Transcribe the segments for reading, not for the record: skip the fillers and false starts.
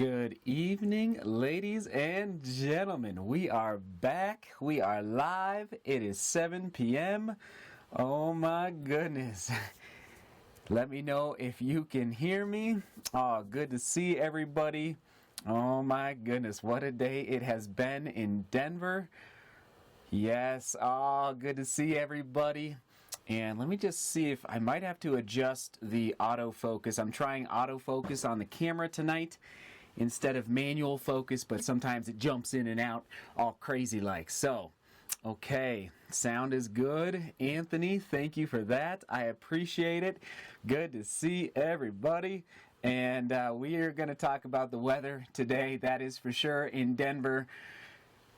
Good evening, ladies and gentlemen. We are back. We are live. It is 7 p.m. Oh my goodness. Let me know if you can hear me. Oh, good to see everybody. Oh my goodness, what a day it has been in Denver. Yes, oh, good to see everybody. And let me just see if I might have to adjust the autofocus. I'm trying autofocus on the camera tonight instead of manual focus, but sometimes it jumps in and out all crazy like. So, okay, sound is good. Anthony, thank you for that. I appreciate it. Good to see everybody. And we are going to talk about the weather today, that is for sure, in Denver.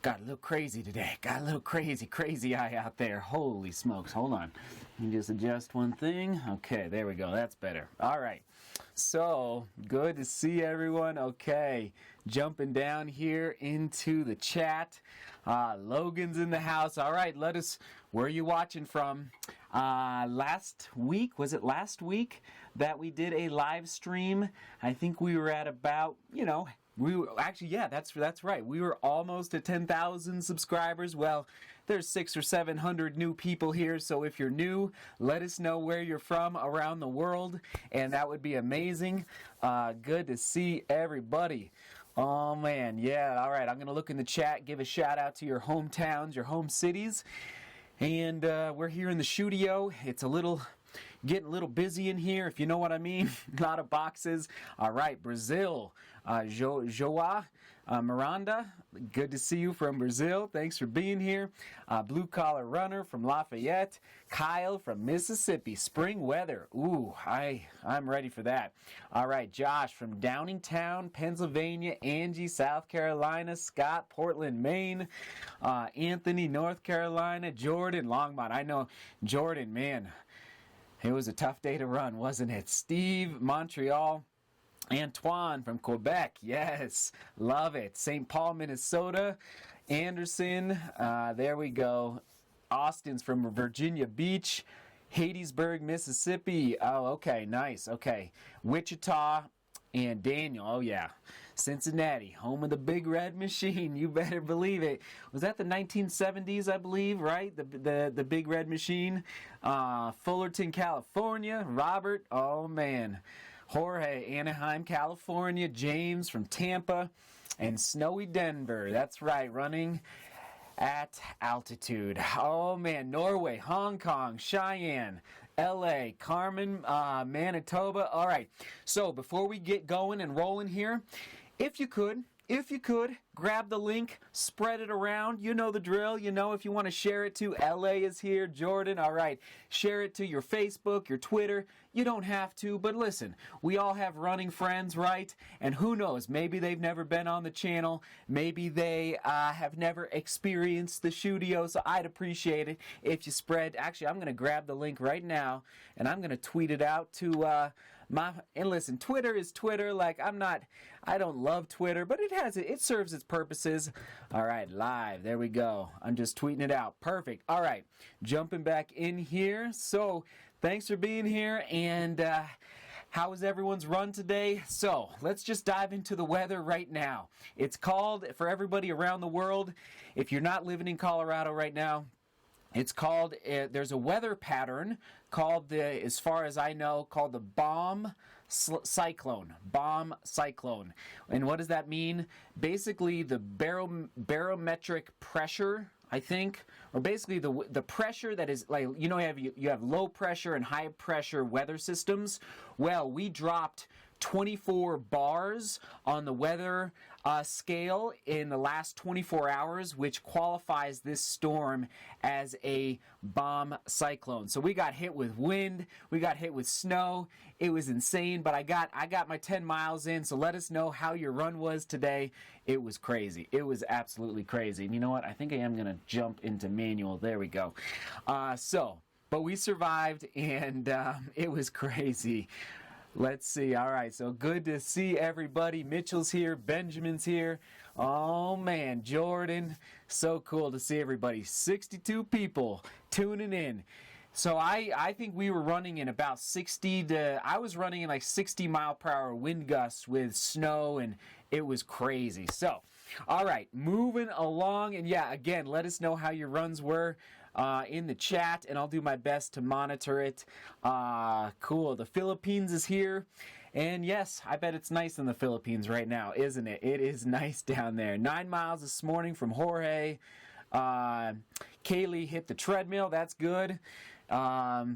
Got a little crazy today. Got a little crazy eye out there. Holy smokes. Hold on. Let me just adjust one thing. Okay, there we go. That's better. All right. So, good to see everyone. Okay, jumping down here into the chat. Logan's in the house. All right, where are you watching from? Last week, was it last week that we did a live stream? I think we were at about, that's right. We were almost at 10,000 subscribers. Well, there's 600 or 700 new people here. So if you're new, let us know where you're from around the world, and that would be amazing. Good to see everybody. Oh man, yeah. All right, I'm gonna look in the chat, give a shout out to your hometowns, your home cities, and we're here in the studio. It's getting a little busy in here, if you know what I mean. A lot of boxes. All right, Brazil. Joa Miranda, good to see you from Brazil. Thanks for being here. Blue Collar Runner from Lafayette. Kyle from Mississippi. Spring weather. Ooh, I'm ready for that. All right, Josh from Downingtown, Pennsylvania. Angie, South Carolina. Scott, Portland, Maine. Anthony, North Carolina. Jordan, Longmont. I know Jordan, man. It was a tough day to run, wasn't it? Steve, Montreal. Antoine from Quebec. Yes, love it. St. Paul, Minnesota. Anderson. There we go. Austin's from Virginia Beach. Hattiesburg, Mississippi. Oh, okay, nice. Okay. Wichita. And Daniel, oh yeah, Cincinnati, home of the Big Red Machine. You better believe it. Was that the 1970s, I believe, right? The Big Red Machine. Fullerton, California. Robert, oh man. Jorge, Anaheim, California. James from Tampa. And snowy Denver. That's right, running at altitude. Oh man, Norway, Hong Kong, Cheyenne, LA, Carmen, Manitoba. All right, so before we get going and rolling here, if you could, grab the link, spread it around. You know the drill. You know, if you want to share it to, LA is here, Jordan. All right, share it to your Facebook, your Twitter. You don't have to, but listen, we all have running friends, right? And who knows, maybe they've never been on the channel. Maybe they have never experienced the studio, so I'd appreciate it if you spread. Actually, I'm going to grab the link right now, and I'm going to tweet it out to and listen, Twitter is Twitter. Like, I don't love Twitter, but it serves its purposes. All right, live. There we go. I'm just tweeting it out. Perfect. All right, jumping back in here. So, thanks for being here. And how was everyone's run today? So, let's just dive into the weather right now. It's called, for everybody around the world, if you're not living in Colorado right now, it's called, there's a weather pattern called, as far as I know, called the bomb cyclone. Bomb cyclone. And what does that mean? Basically, the barometric pressure, I think, or basically the pressure that is, like, you have low pressure and high pressure weather systems. Well, we dropped 24 bars on the weather scale in the last 24 hours, which qualifies this storm as a bomb cyclone. So we got hit with wind, we got hit with snow. It was insane, but I got my 10 miles in, so let us know how your run was today. It was crazy. It was absolutely crazy. And you know what? I think I am going to jump into manual. There we go. But we survived, and it was crazy. Let's see. All right. So good to see everybody. Mitchell's here. Benjamin's here. Oh, man. Jordan. So cool to see everybody. 62 people tuning in. So I think we were running in about I was running in like 60 mile per hour wind gusts with snow and It was crazy. So, all right, moving along. And yeah, again, let us know how your runs were in the chat, and I'll do my best to monitor it. Cool. The Philippines is here. And yes, I bet it's nice in the Philippines right now, isn't it? It is nice down there. 9 miles this morning from Jorge. Kaylee hit the treadmill. That's good. Yeah,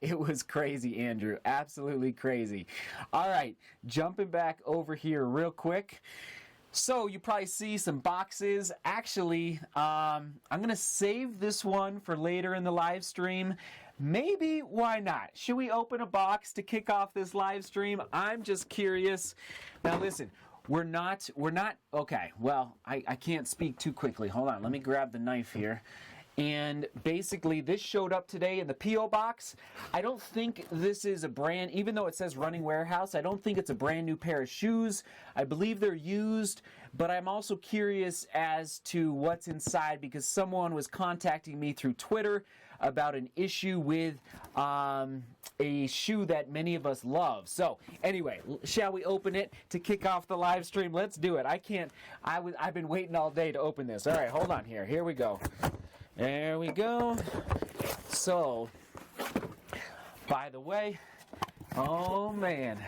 it was crazy, Andrew. Absolutely crazy. All right, jumping back over here real quick. So you probably see some boxes. Actually, I'm going to save this one for later in the live stream. Maybe, why not? Should we open a box to kick off this live stream? I'm just curious. Now listen, we're not, okay, well, I can't speak too quickly. Hold on, let me grab the knife here. And basically, this showed up today in the P.O. box. I don't think this is a brand, even though it says Running Warehouse, I don't think it's a brand new pair of shoes. I believe they're used, but I'm also curious as to what's inside because someone was contacting me through Twitter about an issue with a shoe that many of us love. So, anyway, shall we open it to kick off the live stream? Let's do it. I've been waiting all day to open this. All right, hold on here. Here we go. There we go. So, by the way, oh man.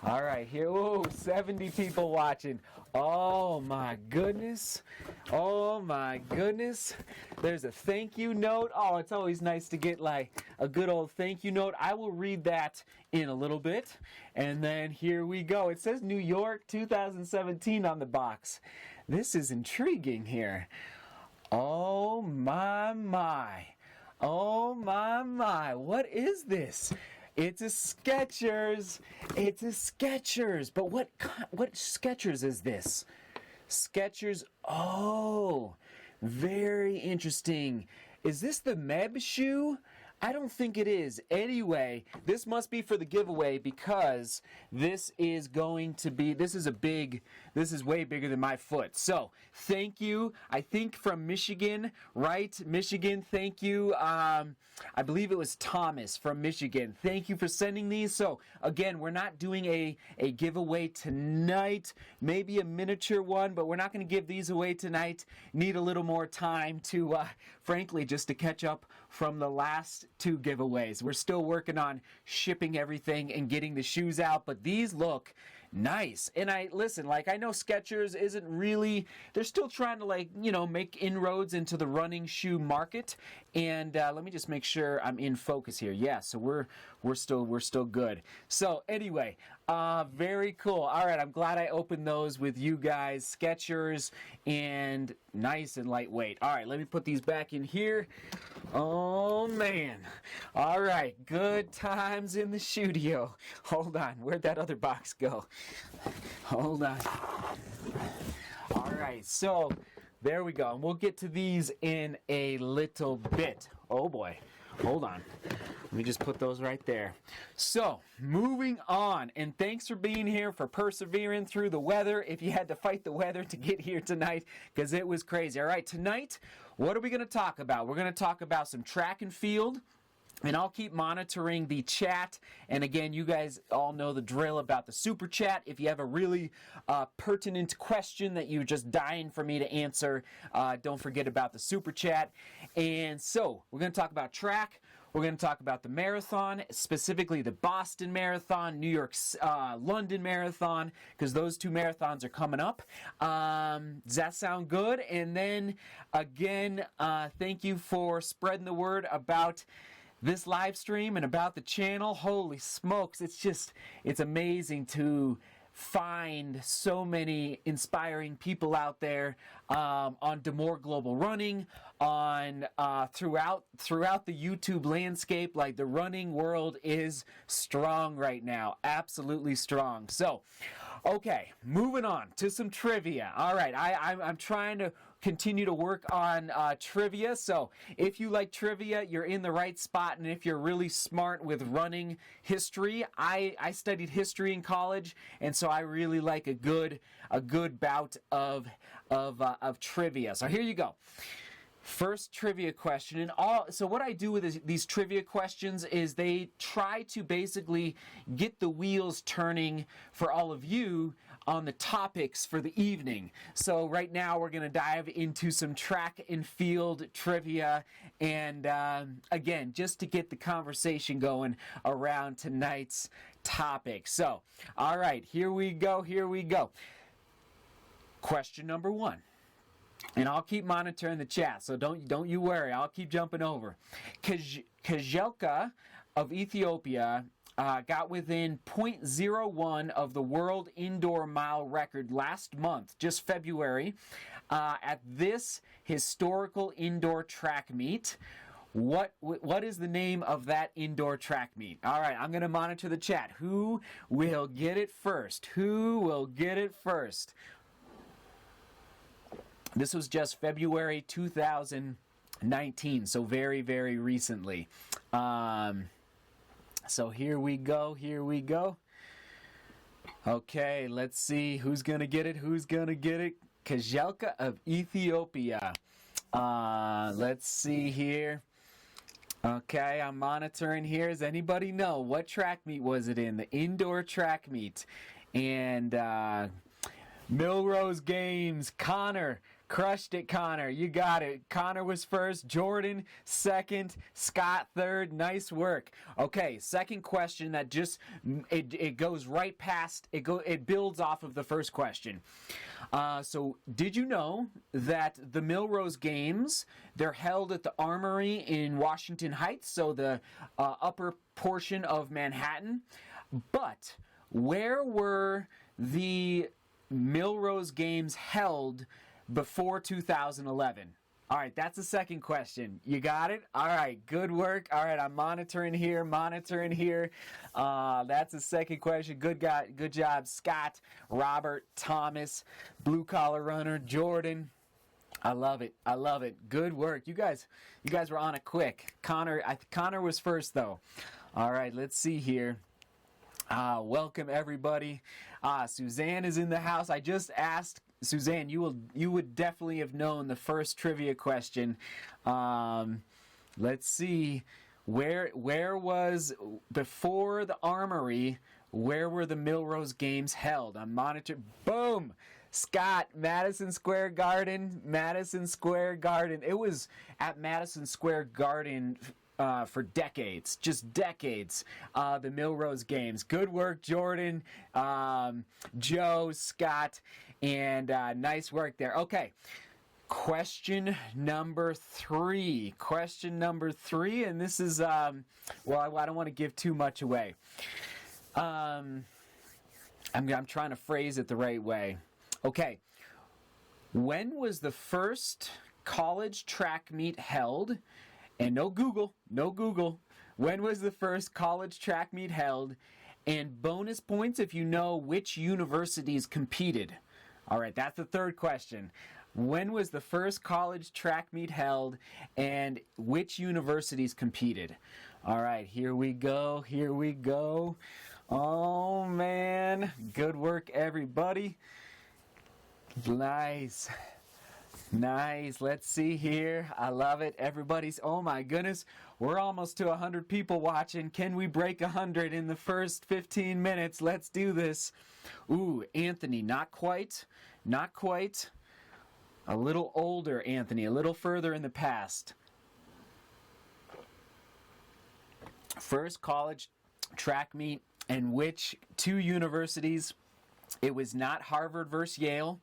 All right, here, oh, 70 people watching. Oh my goodness. Oh my goodness. There's a thank you note. Oh, it's always nice to get like a good old thank you note. I will read that in a little bit. And then here we go. It says New York 2017 on the box. This is intriguing here. Oh my my. Oh my my. What is this? It's a Skechers. It's a Skechers. But what Skechers is this? Skechers. Oh, very interesting. Is this the Meb shoe? I don't think it is. Anyway, this must be for the giveaway because this is way bigger than my foot. So, thank you. I think from Michigan, right? Michigan, thank you. I believe it was Thomas from Michigan. Thank you for sending these. So, again, we're not doing a giveaway tonight. Maybe a miniature one, but we're not going to give these away tonight. Need a little more time to, frankly, just to catch up from the last 2 giveaways. We're still working on shipping everything and getting the shoes out, but these look nice. And I know Skechers isn't really, they're still trying to make inroads into the running shoe market. And let me just make sure I'm in focus here. Yeah, so we're still good. So anyway, very cool. All right, I'm glad I opened those with you guys. Skechers and nice and lightweight. All right, let me put these back in here. Oh man. All right, good times in the studio. Hold on, where'd that other box go? Hold on. All right, so there we go. And we'll get to these in a little bit. Oh boy. Hold on. Let me just put those right there. So, moving on. And thanks for being here, for persevering through the weather. If you had to fight the weather to get here tonight, because it was crazy. All right, tonight, what are we going to talk about? We're going to talk about some track and field. And I'll keep monitoring the chat. And again, you guys all know the drill about the super chat. If you have a really pertinent question that you're just dying for me to answer, don't forget about the super chat. And so, we're going to talk about track. We're going to talk about the marathon, specifically the Boston Marathon, New York, London Marathon, because those 2 marathons are coming up. Does that sound good? And then, again, thank you for spreading the word about this live stream and about the channel. Holy smokes, it's amazing to find so many inspiring people out there on DeMoor Global Running, on throughout the YouTube landscape. Like, the running world is strong right now, absolutely strong. So, okay, moving on to some trivia. All right, I'm trying to continue to work on trivia. So if you like trivia, you're in the right spot. And if you're really smart with running history, I studied history in college, and so I really like a good bout of trivia. So here you go. First trivia question, and so what I do with these trivia questions is they try to basically get the wheels turning for all of you on the topics for the evening. So right now we're going to dive into some track and field trivia, and again, just to get the conversation going around tonight's topic. So, all right, here we go. Question number 1. And I'll keep monitoring the chat, so don't you worry. I'll keep jumping over. Kajelka of Ethiopia got within 0.01 of the world indoor mile record last month, just February, at this historical indoor track meet. What is the name of that indoor track meet? All right, I'm going to monitor the chat. Who will get it first? This was just February 2019, so very, very recently. So here we go. Okay, let's see who's going to get it. Kajelka of Ethiopia. Let's see here. Okay, I'm monitoring here. Does anybody know what track meet was it in? The indoor track meet. And Milrose Games, Connor. Crushed it, Connor. You got it. Connor was first. Jordan second. Scott third. Nice work. Okay, second question that just it goes right past. It builds off of the first question. So did you know that the Milrose Games, they're held at the Armory in Washington Heights, so the upper portion of Manhattan? But where were the Milrose Games held before 2011? All right, that's the second question. You got it? All right, good work. All right, I'm monitoring here. That's the second question. Good job, Scott, Robert, Thomas, Blue Collar Runner, Jordan. I love it. Good work. You guys were on it quick. Connor was first, though. All right, let's see here. Welcome, everybody. Suzanne is in the house. I just asked Suzanne, you would definitely have known the first trivia question. Let's see, where was before the Armory? Where were the Milrose Games held? I'm monitoring. Boom, Scott, Madison Square Garden. It was at Madison Square Garden for decades, just decades, the Milrose Games. Good work, Jordan, Joe, Scott, and nice work there. Okay, question number 3, and this is, well, I don't want to give too much away. I'm trying to phrase it the right way. Okay, when was the first college track meet held? And no Google. When was the first college track meet held? And bonus points if you know which universities competed. All right, that's the third question. When was the first college track meet held? And which universities competed? All right, here we go. Oh, man. Good work, everybody. Nice. Let's see here. I love it. Everybody's, oh my goodness, we're almost to 100 people watching. Can we break 100 in the first 15 minutes? Let's do this. Ooh, Anthony, not quite. A little older, Anthony, a little further in the past. First college track meet, and which 2 universities? It was not Harvard versus Yale.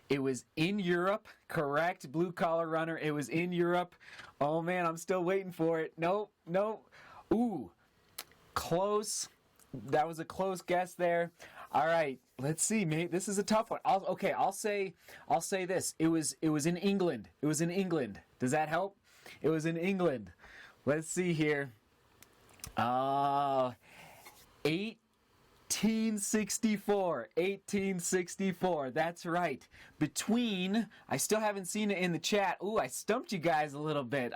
It was in Europe, correct, Blue Collar Runner. It was in Europe. Oh, man, I'm still waiting for it. Nope. Ooh, close. That was a close guess there. All right, let's see, mate. This is a tough one. I'll say this. It was in England. Does that help? It was in England. Let's see here. 1864. That's right. I still haven't seen it in the chat. Ooh, I stumped you guys a little bit.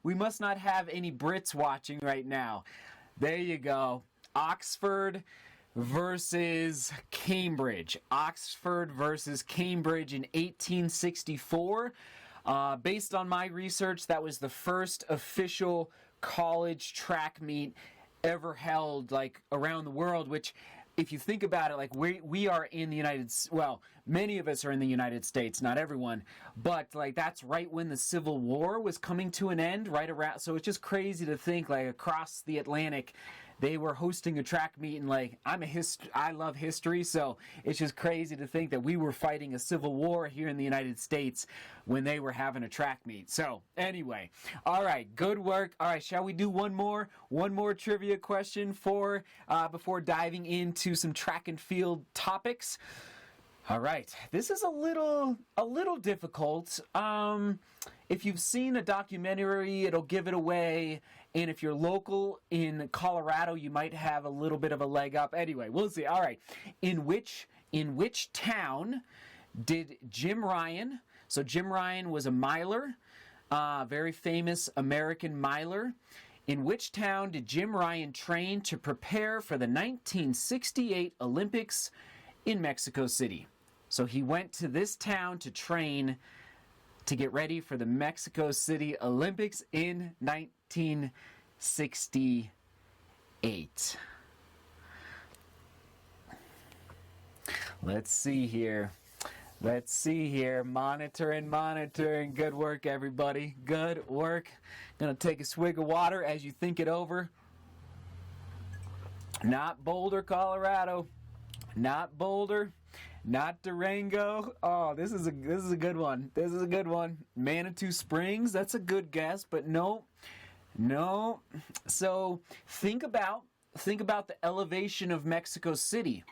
We must not have any Brits watching right now. There you go. Oxford versus Cambridge. In 1864. Based on my research, that was the first official college track meet ever held like around the world, which if you think about it, like we are in the many of us are in the United States, not everyone, but like that's right when the Civil War was coming to an end, right around. So it's just crazy to think like across the Atlantic, they were hosting a track meet, and like I love history, so it's just crazy to think that we were fighting a civil war here in the United States when they were having a track meet. So anyway, all right, good work. All right, shall we do one more trivia question for before diving into some track and field topics? All right, this is a little difficult. If you've seen a documentary, it'll give it away. And if you're local in Colorado, you might have a little bit of a leg up. Anyway, we'll see. All right, in which town did Jim Ryan? So Jim Ryan was a miler, very famous American miler. In which town did Jim Ryan train to prepare for the 1968 Olympics in Mexico City? So he went to this town to train to get ready for the Mexico City Olympics in 1968. Let's see here. Monitoring. Good work, everybody. Good work. Gonna take a swig of water as you think it over. Not Boulder, Colorado. Not Boulder. Not Durango. Oh, this is a good one. Manitou Springs. That's a good guess, but no. So think about the elevation of Mexico City.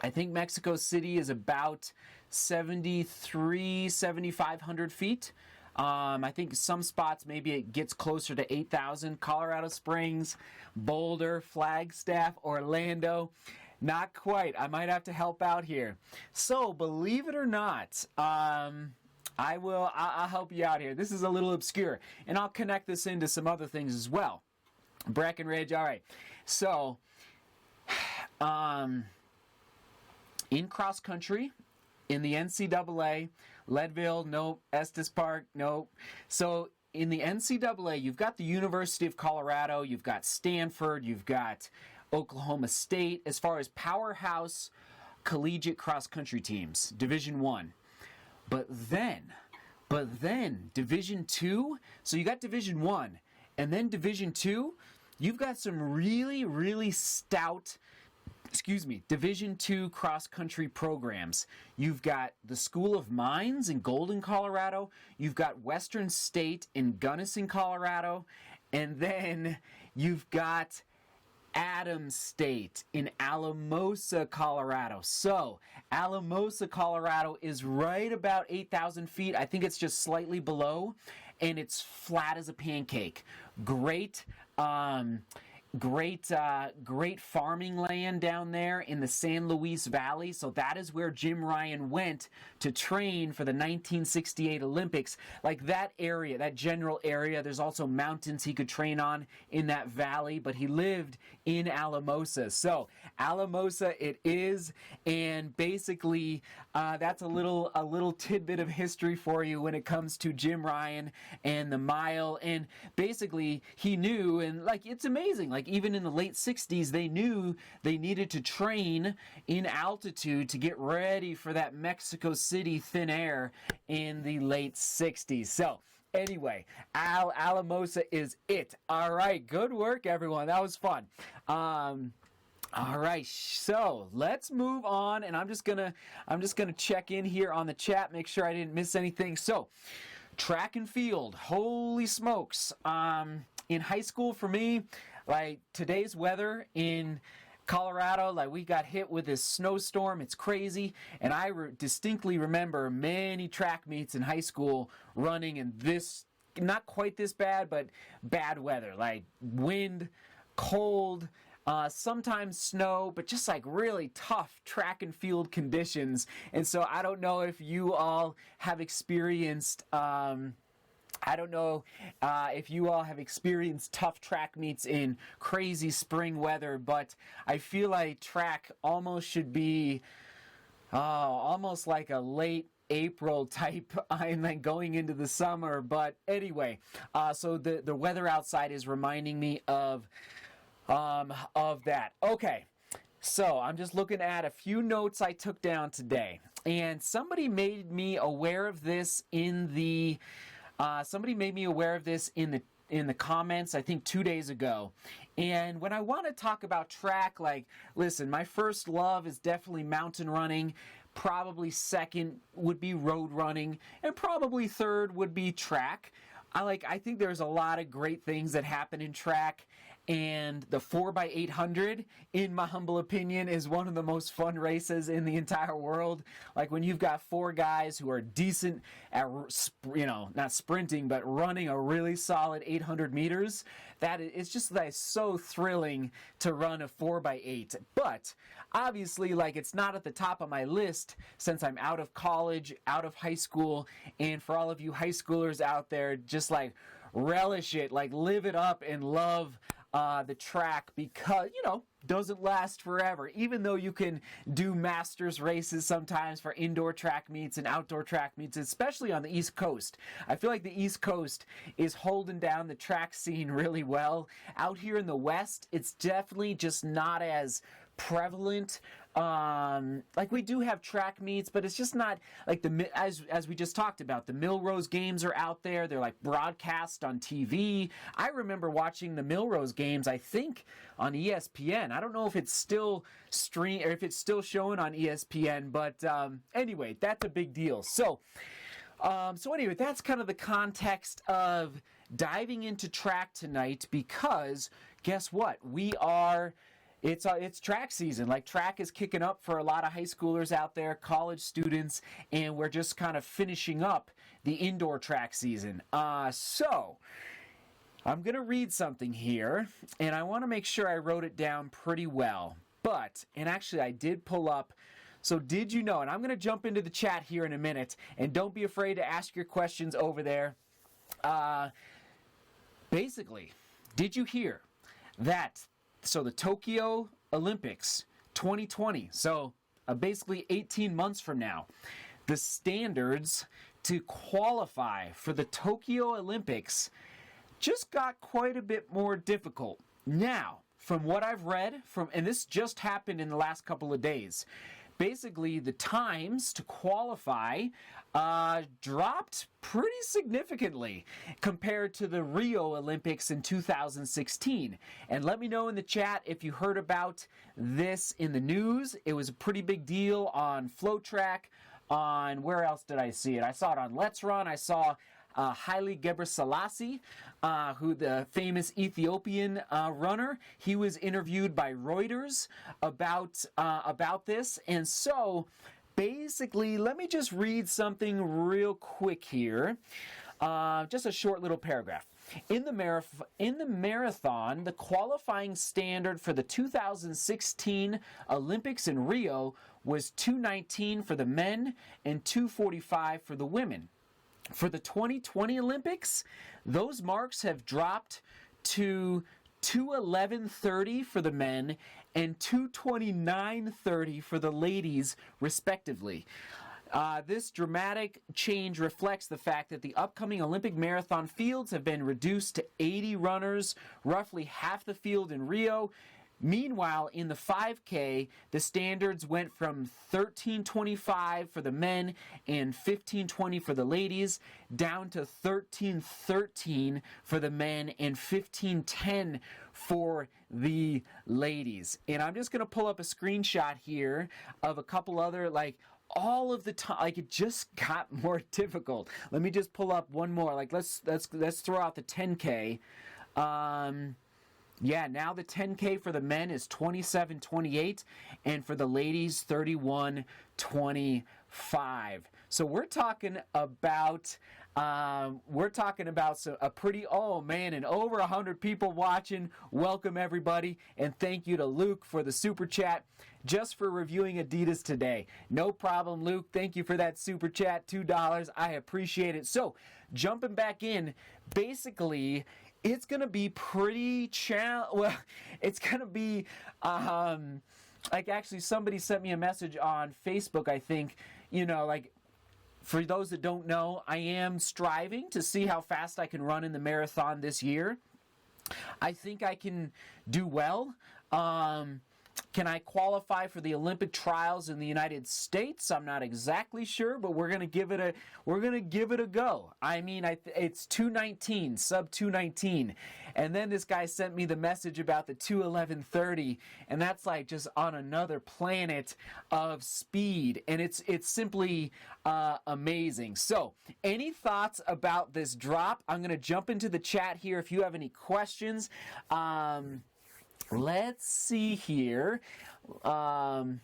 I think Mexico City is about 7,500 feet. I think some spots maybe it gets closer to 8,000. Colorado Springs, Boulder, Flagstaff, Orlando. Not quite. I might have to help out here. So, believe it or not, I'll help you out here. This is a little obscure, and I'll connect this into some other things as well. Breckenridge, all right. So, in cross country, in the NCAA, Leadville, nope. Estes Park, nope. So, in the NCAA, you've got the University of Colorado, you've got Stanford, you've got Oklahoma State, as far as powerhouse collegiate cross-country teams, Division I. But then Division II, so you got Division I, and then Division II, you've got some really, really stout, Division II cross-country programs. You've got the School of Mines in Golden, Colorado, you've got Western State in Gunnison, Colorado, and then you've got Adams State in Alamosa, Colorado. So, Alamosa, Colorado is right about 8,000 feet. I think it's just slightly below, and it's flat as a pancake. Great farming land down there in the San Luis Valley. So that is where Jim Ryan went to train for the 1968 Olympics. Like that area, that general area, there's also mountains he could train on in that valley, but he lived in Alamosa. So Alamosa it is, and basically that's a little tidbit of history for you when it comes to Jim Ryan and the mile. And basically he knew, and like it's amazing, like even in the late 60s, they knew they needed to train in altitude to get ready for that Mexico City thin air in the late 60s. So anyway, Alamosa is it. All right, good work, everyone. That was fun. All right, so let's move on, and I'm just gonna check in here on the chat, make sure I didn't miss anything. So, track and field, holy smokes! In high school, for me, like today's weather in Colorado, like we got hit with this snowstorm. It's crazy, and I distinctly remember many track meets in high school running in this, not quite this bad, but bad weather, like wind, cold. Sometimes snow, but just like really tough track and field conditions. And so I don't know if you all have experienced tough track meets in crazy spring weather, but I feel like track almost should be almost like a late April type and then going into the summer. But anyway, so the weather outside is reminding me of that. Okay, so I'm just looking at a few notes I took down today, and somebody made me aware of this in the comments, I think 2 days ago. And when I want to talk about track, like, listen, my first love is definitely mountain running. Probably second would be road running, and probably third would be track. I think there's a lot of great things that happen in track, and the 4x800, in my humble opinion, is one of the most fun races in the entire world. Like, when you've got four guys who are decent at, not sprinting, but running a really solid 800 meters, it's just so thrilling to run a 4x8. But obviously, it's not at the top of my list since I'm out of college, out of high school, and for all of you high schoolers out there, just relish it, live it up and love the track, because doesn't last forever. Even though you can do masters races sometimes for indoor track meets and outdoor track meets, especially on the East Coast. I feel like the East Coast is holding down the track scene really well. Out here in the West, it's definitely just not as prevalent. We do have track meets, but it's just not as we just talked about. The Milrose games are out there. They're broadcast on TV. I remember watching the Milrose games, I think, on ESPN. I don't know if it's still or if it's still showing on ESPN, but anyway, that's a big deal. So anyway, that's kind of the context of diving into track tonight, because guess what? It's track season. Track is kicking up for a lot of high schoolers out there, college students, and we're just kind of finishing up the indoor track season. So I'm going to read something here, and I want to make sure I wrote it down pretty well. And actually I did pull up, so did you know, and I'm going to jump into the chat here in a minute, and don't be afraid to ask your questions over there. Basically, did you hear that? So the Tokyo Olympics 2020, so basically 18 months from now, the standards to qualify for the Tokyo Olympics just got quite a bit more difficult. Now, from what I've read, and this just happened in the last couple of days, basically the times to qualify dropped pretty significantly compared to the Rio Olympics in 2016. And let me know in the chat if you heard about this in the news. It was a pretty big deal on FlowTrack, on where else did I see it? I saw it on Let's Run. I saw Haile Gebrselassie, who the famous Ethiopian runner. He was interviewed by Reuters about this, and so basically, let me just read something real quick here. Just a short little paragraph. In the marathon, the qualifying standard for the 2016 Olympics in Rio was 2:19 for the men and 2:45 for the women. For the 2020 Olympics, those marks have dropped to 2:11:30 for the men and 2:29:30 for the ladies, respectively. This dramatic change reflects the fact that the upcoming Olympic marathon fields have been reduced to 80 runners, roughly half the field in Rio. Meanwhile, in the 5K, the standards went from 13:25 for the men and 15:20 for the ladies, down to 13:13 for the men and 15:10 for the ladies. And I'm just going to pull up a screenshot here of a couple other, all of the time, it just got more difficult. Let me just pull up one more. Let's throw out the 10K. Yeah, now the 10K for the men is 27:28, and for the ladies 31:25. So we're talking about and over 100 people watching. Welcome everybody, and thank you to Luke for the super chat just for reviewing Adidas today. No problem, Luke. Thank you for that super chat, $2. I appreciate it. So jumping back in, basically, it's going to be pretty it's going to be, actually somebody sent me a message on Facebook, I think, For those that don't know, I am striving to see how fast I can run in the marathon this year. I think I can do well. Can I qualify for the Olympic trials in the United States? I'm not exactly sure, but we're gonna give it a go. I mean, it's 2:19, sub 2:19, and then this guy sent me the message about the 2:11:30, and that's like just on another planet of speed, and it's simply amazing. So, any thoughts about this drop? I'm gonna jump into the chat here if you have any questions. Let's see here. Owen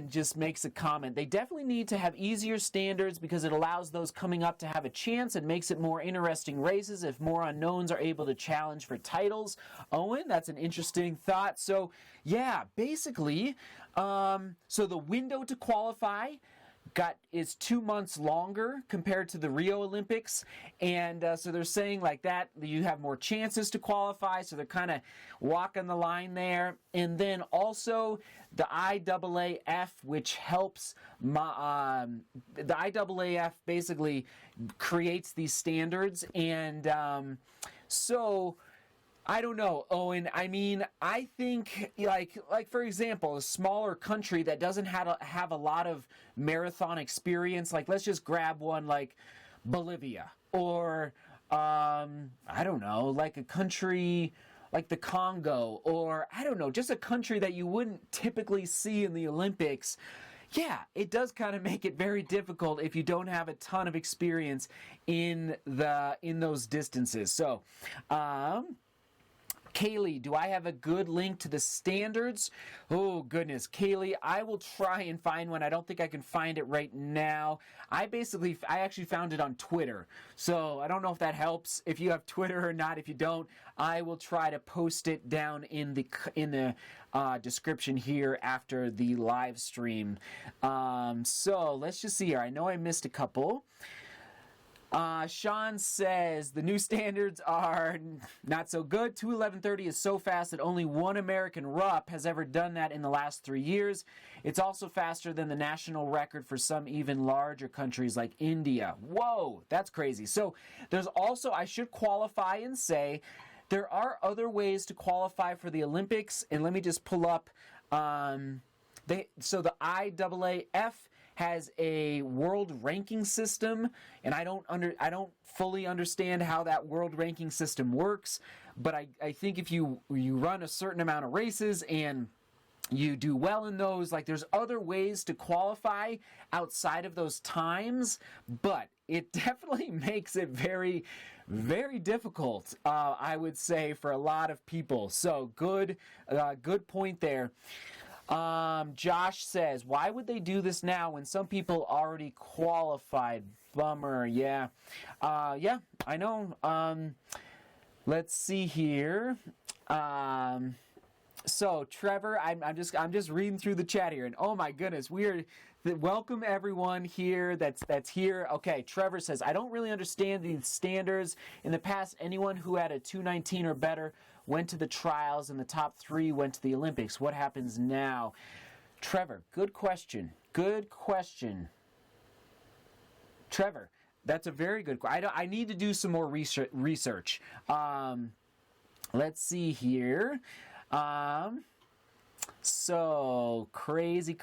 just makes a comment. They definitely need to have easier standards because it allows those coming up to have a chance and makes it more interesting races if more unknowns are able to challenge for titles. Owen, that's an interesting thought. So, yeah, basically, so the window to qualify is 2 months longer compared to the Rio Olympics, and so they're saying like that you have more chances to qualify, so they're kind of walking the line there. And then also the IAAF, which helps the IAAF basically creates these standards, and so I don't know, Owen. I mean, I think, like for example, a smaller country that doesn't have a lot of marathon experience, like let's just grab one like Bolivia, or I don't know, like a country like the Congo, or I don't know, just a country that you wouldn't typically see in the Olympics. Yeah, it does kind of make it very difficult if you don't have a ton of experience in those distances. So, Kaylee, do I have a good link to the standards? Oh, goodness. Kaylee, I will try and find one. I don't think I can find it right now. I actually found it on Twitter. So I don't know if that helps, if you have Twitter or not. If you don't, I will try to post it down in the description here after the live stream. So let's just see here. I know I missed a couple. Sean says the new standards are not so good. 2:11:30 is so fast that only one American RUP has ever done that in the last 3 years. It's also faster than the national record for some even larger countries like India. Whoa, that's crazy. So there's also, I should qualify and say, there are other ways to qualify for the Olympics, and let me just pull up. So the IAAF has a world ranking system, and I don't fully understand how that world ranking system works, but I think if you run a certain amount of races and you do well in those, like there's other ways to qualify outside of those times, but it definitely makes it very, very difficult, I would say, for a lot of people. So good point there. Josh says, why would they do this now when some people already qualified? Bummer. Yeah. Yeah, I know. Let's see here. So Trevor, I'm just reading through the chat here, and oh my goodness, welcome everyone here that's here. Okay, Trevor says, I don't really understand these standards. In the past, anyone who had a 2:19 or better went to the trials, and the top 3 went to the Olympics. What happens now? Trevor, good question. Good question. Trevor, that's a very good question. I need to do some more research. Let's see here. So crazy.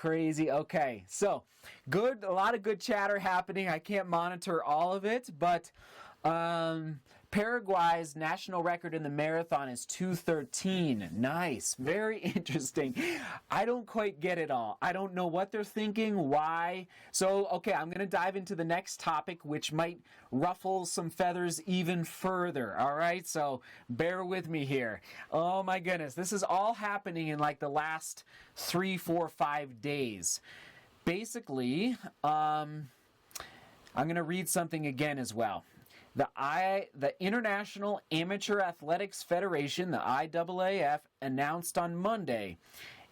Okay, so a lot of good chatter happening. I can't monitor all of it, but Paraguay's national record in the marathon is 2:13. Nice. Very interesting. I don't quite get it all. I don't know what they're thinking, why. So, okay, I'm going to dive into the next topic, which might ruffle some feathers even further. All right? So, bear with me here. Oh, my goodness. This is all happening in like the last 3, 4, 5 days. Basically, I'm going to read something again as well. The International Amateur Athletics Federation, the IAAF, announced on Monday,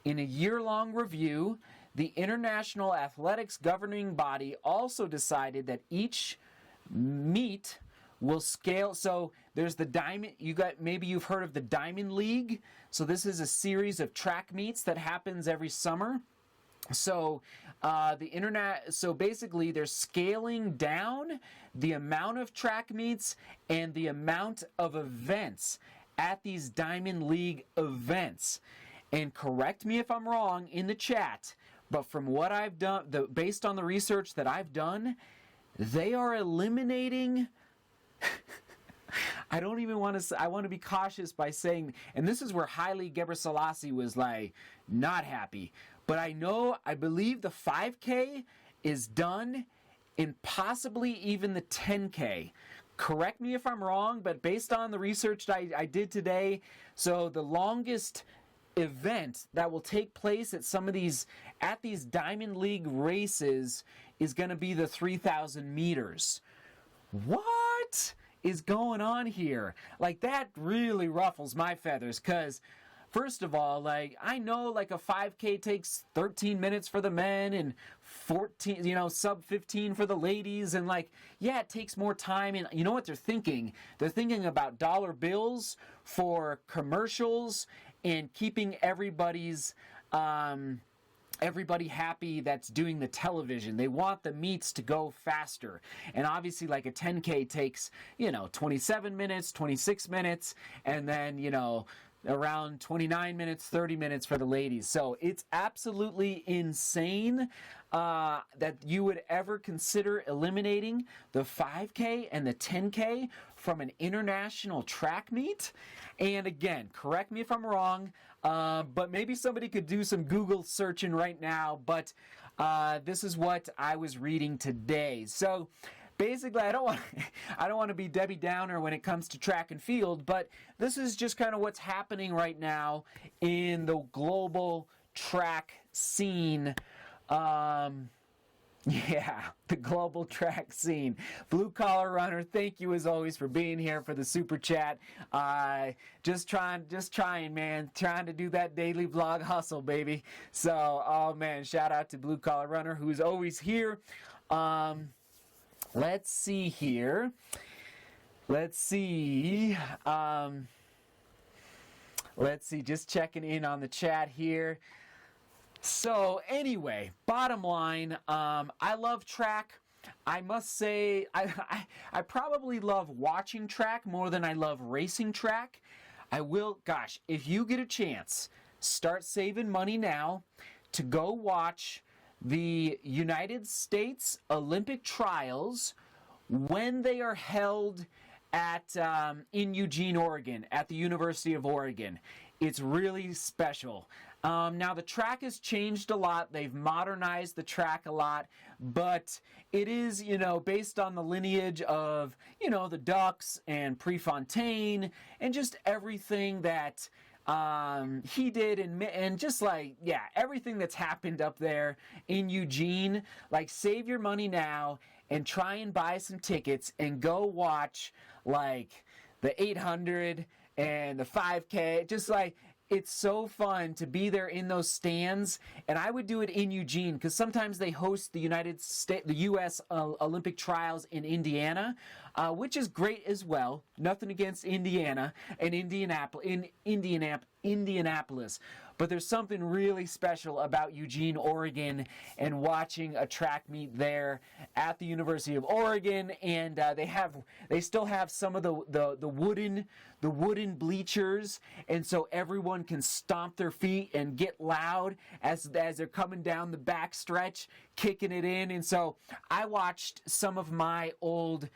in a year-long review, the International Athletics Governing Body also decided that each meet will scale. So there's the Diamond. Maybe you've heard of the Diamond League. So this is a series of track meets that happens every summer. So so basically they're scaling down the amount of track meets and the amount of events at these Diamond League events. And correct me if I'm wrong in the chat, but from what I've done, based on the research that I've done, they are eliminating I don't even want to. I want to be cautious by saying, and this is where Haile Gebrselassie was like not happy. But I believe the 5K is done, and possibly even the 10K. Correct me if I'm wrong, but based on the research that I did today, so the longest event that will take place at these Diamond League races is going to be the 3,000 meters. What is going on here? Like, that really ruffles my feathers, because first of all, like, I know like a 5K takes 13 minutes for the men and 14, sub 15 for the ladies, and like, yeah, it takes more time. And you know what they're thinking? They're thinking about dollar bills for commercials and keeping everybody happy that's doing the television. They want the meets to go faster. And obviously, like, a 10K takes, 27 minutes, 26 minutes, and then, around 29 minutes, 30 minutes for the ladies. So it's absolutely insane that you would ever consider eliminating the 5K and the 10K from an international track meet. And again, correct me if I'm wrong, but maybe somebody could do some Google searching right now, but this is what I was reading today. So basically, I don't want to be Debbie Downer when it comes to track and field, but this is just kind of what's happening right now in the global track scene. Yeah, the global track scene. Blue Collar Runner, thank you as always for being here for the super chat. Just trying, man. Trying to do that daily vlog hustle, baby. So, oh man, shout out to Blue Collar Runner, who's always here. Let's see here. Let's see, just checking in on the chat here. So anyway, bottom line, I love track. I must say, I probably love watching track more than I love racing track. If you get a chance, start saving money now to go watch the United States Olympic trials when they are held in Eugene, Oregon, at the University of Oregon. It's really special. Now, the track has changed a lot. They've modernized the track a lot, but it is, based on the lineage of, the Ducks and Prefontaine and just everything that he did, and just like, yeah, everything that's happened up there in Eugene. Like, save your money now and try and buy some tickets and go watch, like, the 800 and the 5K. Just like, it's so fun to be there in those stands, and I would do it in Eugene because sometimes they host the U.S. Olympic trials in Indiana, which is great as well. Nothing against Indiana and Indianapolis, but there's something really special about Eugene, Oregon, and watching a track meet there at the University of Oregon. And they still have some of the wooden bleachers, and so everyone can stomp their feet and get loud as they're coming down the back stretch, kicking it in. And so I watched some of my old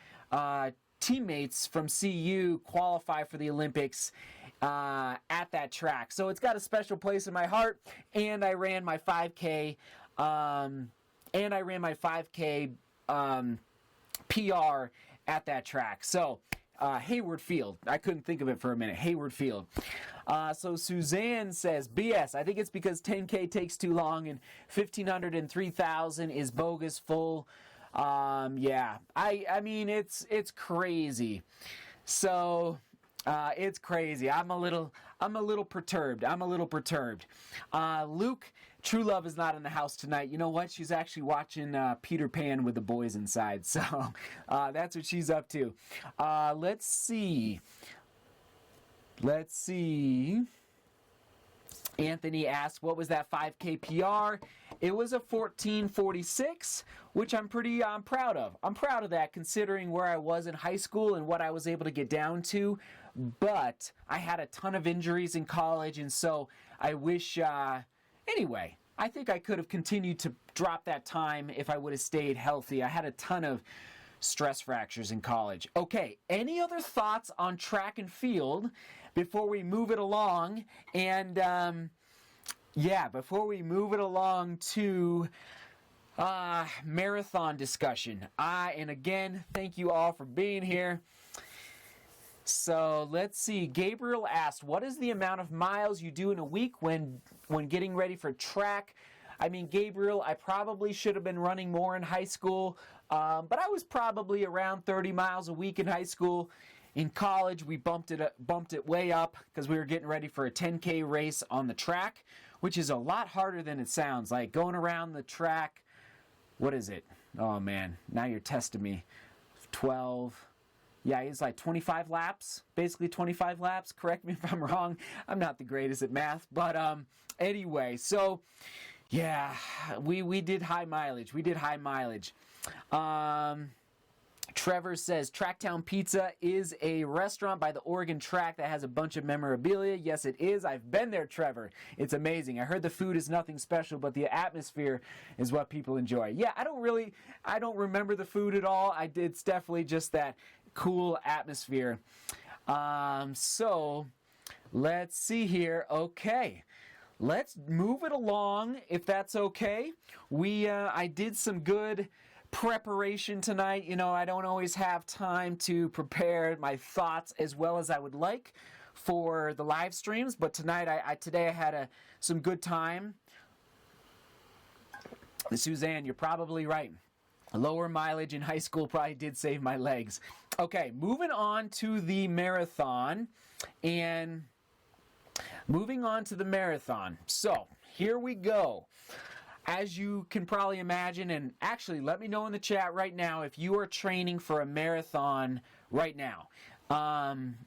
teammates from CU qualify for the Olympics at that track. So it's got a special place in my heart, and I ran my 5K PR at that track. So Hayward Field. I couldn't think of it for a minute. Hayward Field. So Suzanne says, BS. I think it's because 10K takes too long and 1,500 and 3,000 is bogus full. Yeah. I mean, it's crazy. So it's crazy. I'm a little perturbed. Luke, True Love is not in the house tonight. You know what? She's actually watching Peter Pan with the boys inside. So that's what she's up to. Let's see. Anthony asked, what was that 5K PR? It was a 14:46, which I'm pretty proud of. I'm proud of that considering where I was in high school and what I was able to get down to. But I had a ton of injuries in college, and so I wish, anyway, I think I could have continued to drop that time if I would have stayed healthy. I had a ton of stress fractures in college. Okay, any other thoughts on track and field before we move it along? And before we move it along to marathon discussion. And again, thank you all for being here. So let's see. Gabriel asked, what is the amount of miles you do in a week when getting ready for track? I mean, Gabriel, I probably should have been running more in high school, but I was probably around 30 miles a week in high school. In college, we bumped it way up because we were getting ready for a 10K race on the track, which is a lot harder than it sounds. Like going around the track, what is it? Oh man, now you're testing me. 12. Yeah, it's like 25 laps, basically 25 laps. Correct me if I'm wrong. I'm not the greatest at math, but anyway, so yeah, we did high mileage. Trevor says, Tracktown Pizza is a restaurant by the Oregon track that has a bunch of memorabilia. Yes, it is. I've been there, Trevor. It's amazing. I heard the food is nothing special, but the atmosphere is what people enjoy. Yeah, I don't remember the food at all. It's definitely just that cool atmosphere. So let's see here. Okay. Let's move it along, if that's okay. I did some good preparation tonight. You know, I don't always have time to prepare my thoughts as well as I would like for the live streams, but tonight, today I had some good time. Suzanne, you're probably right. Lower mileage in high school probably did save my legs. Okay, moving on to the marathon, So, here we go. As you can probably imagine, and actually let me know in the chat right now if you are training for a marathon right now.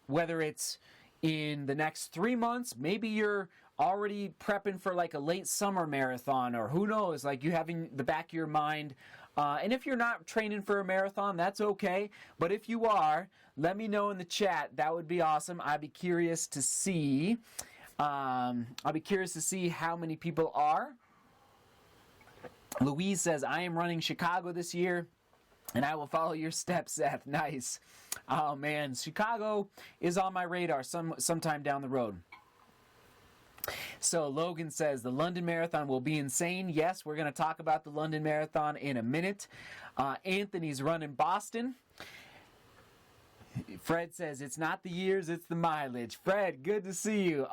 Whether it's in the next 3 months, maybe you're already prepping for like a late summer marathon, or who knows, like you having the back of your mind. And if you're not training for a marathon, that's okay. But if you are, let me know in the chat. That would be awesome. I'd be curious to see. How many people are. Louise says, I am running Chicago this year, and I will follow your steps, Seth. Nice. Oh, man. Chicago is on my radar sometime down the road. So Logan says, the London Marathon will be insane. Yes, we're going to talk about the London Marathon in a minute. Anthony's running Boston. Fred says, it's not the years, it's the mileage. Fred, good to see you.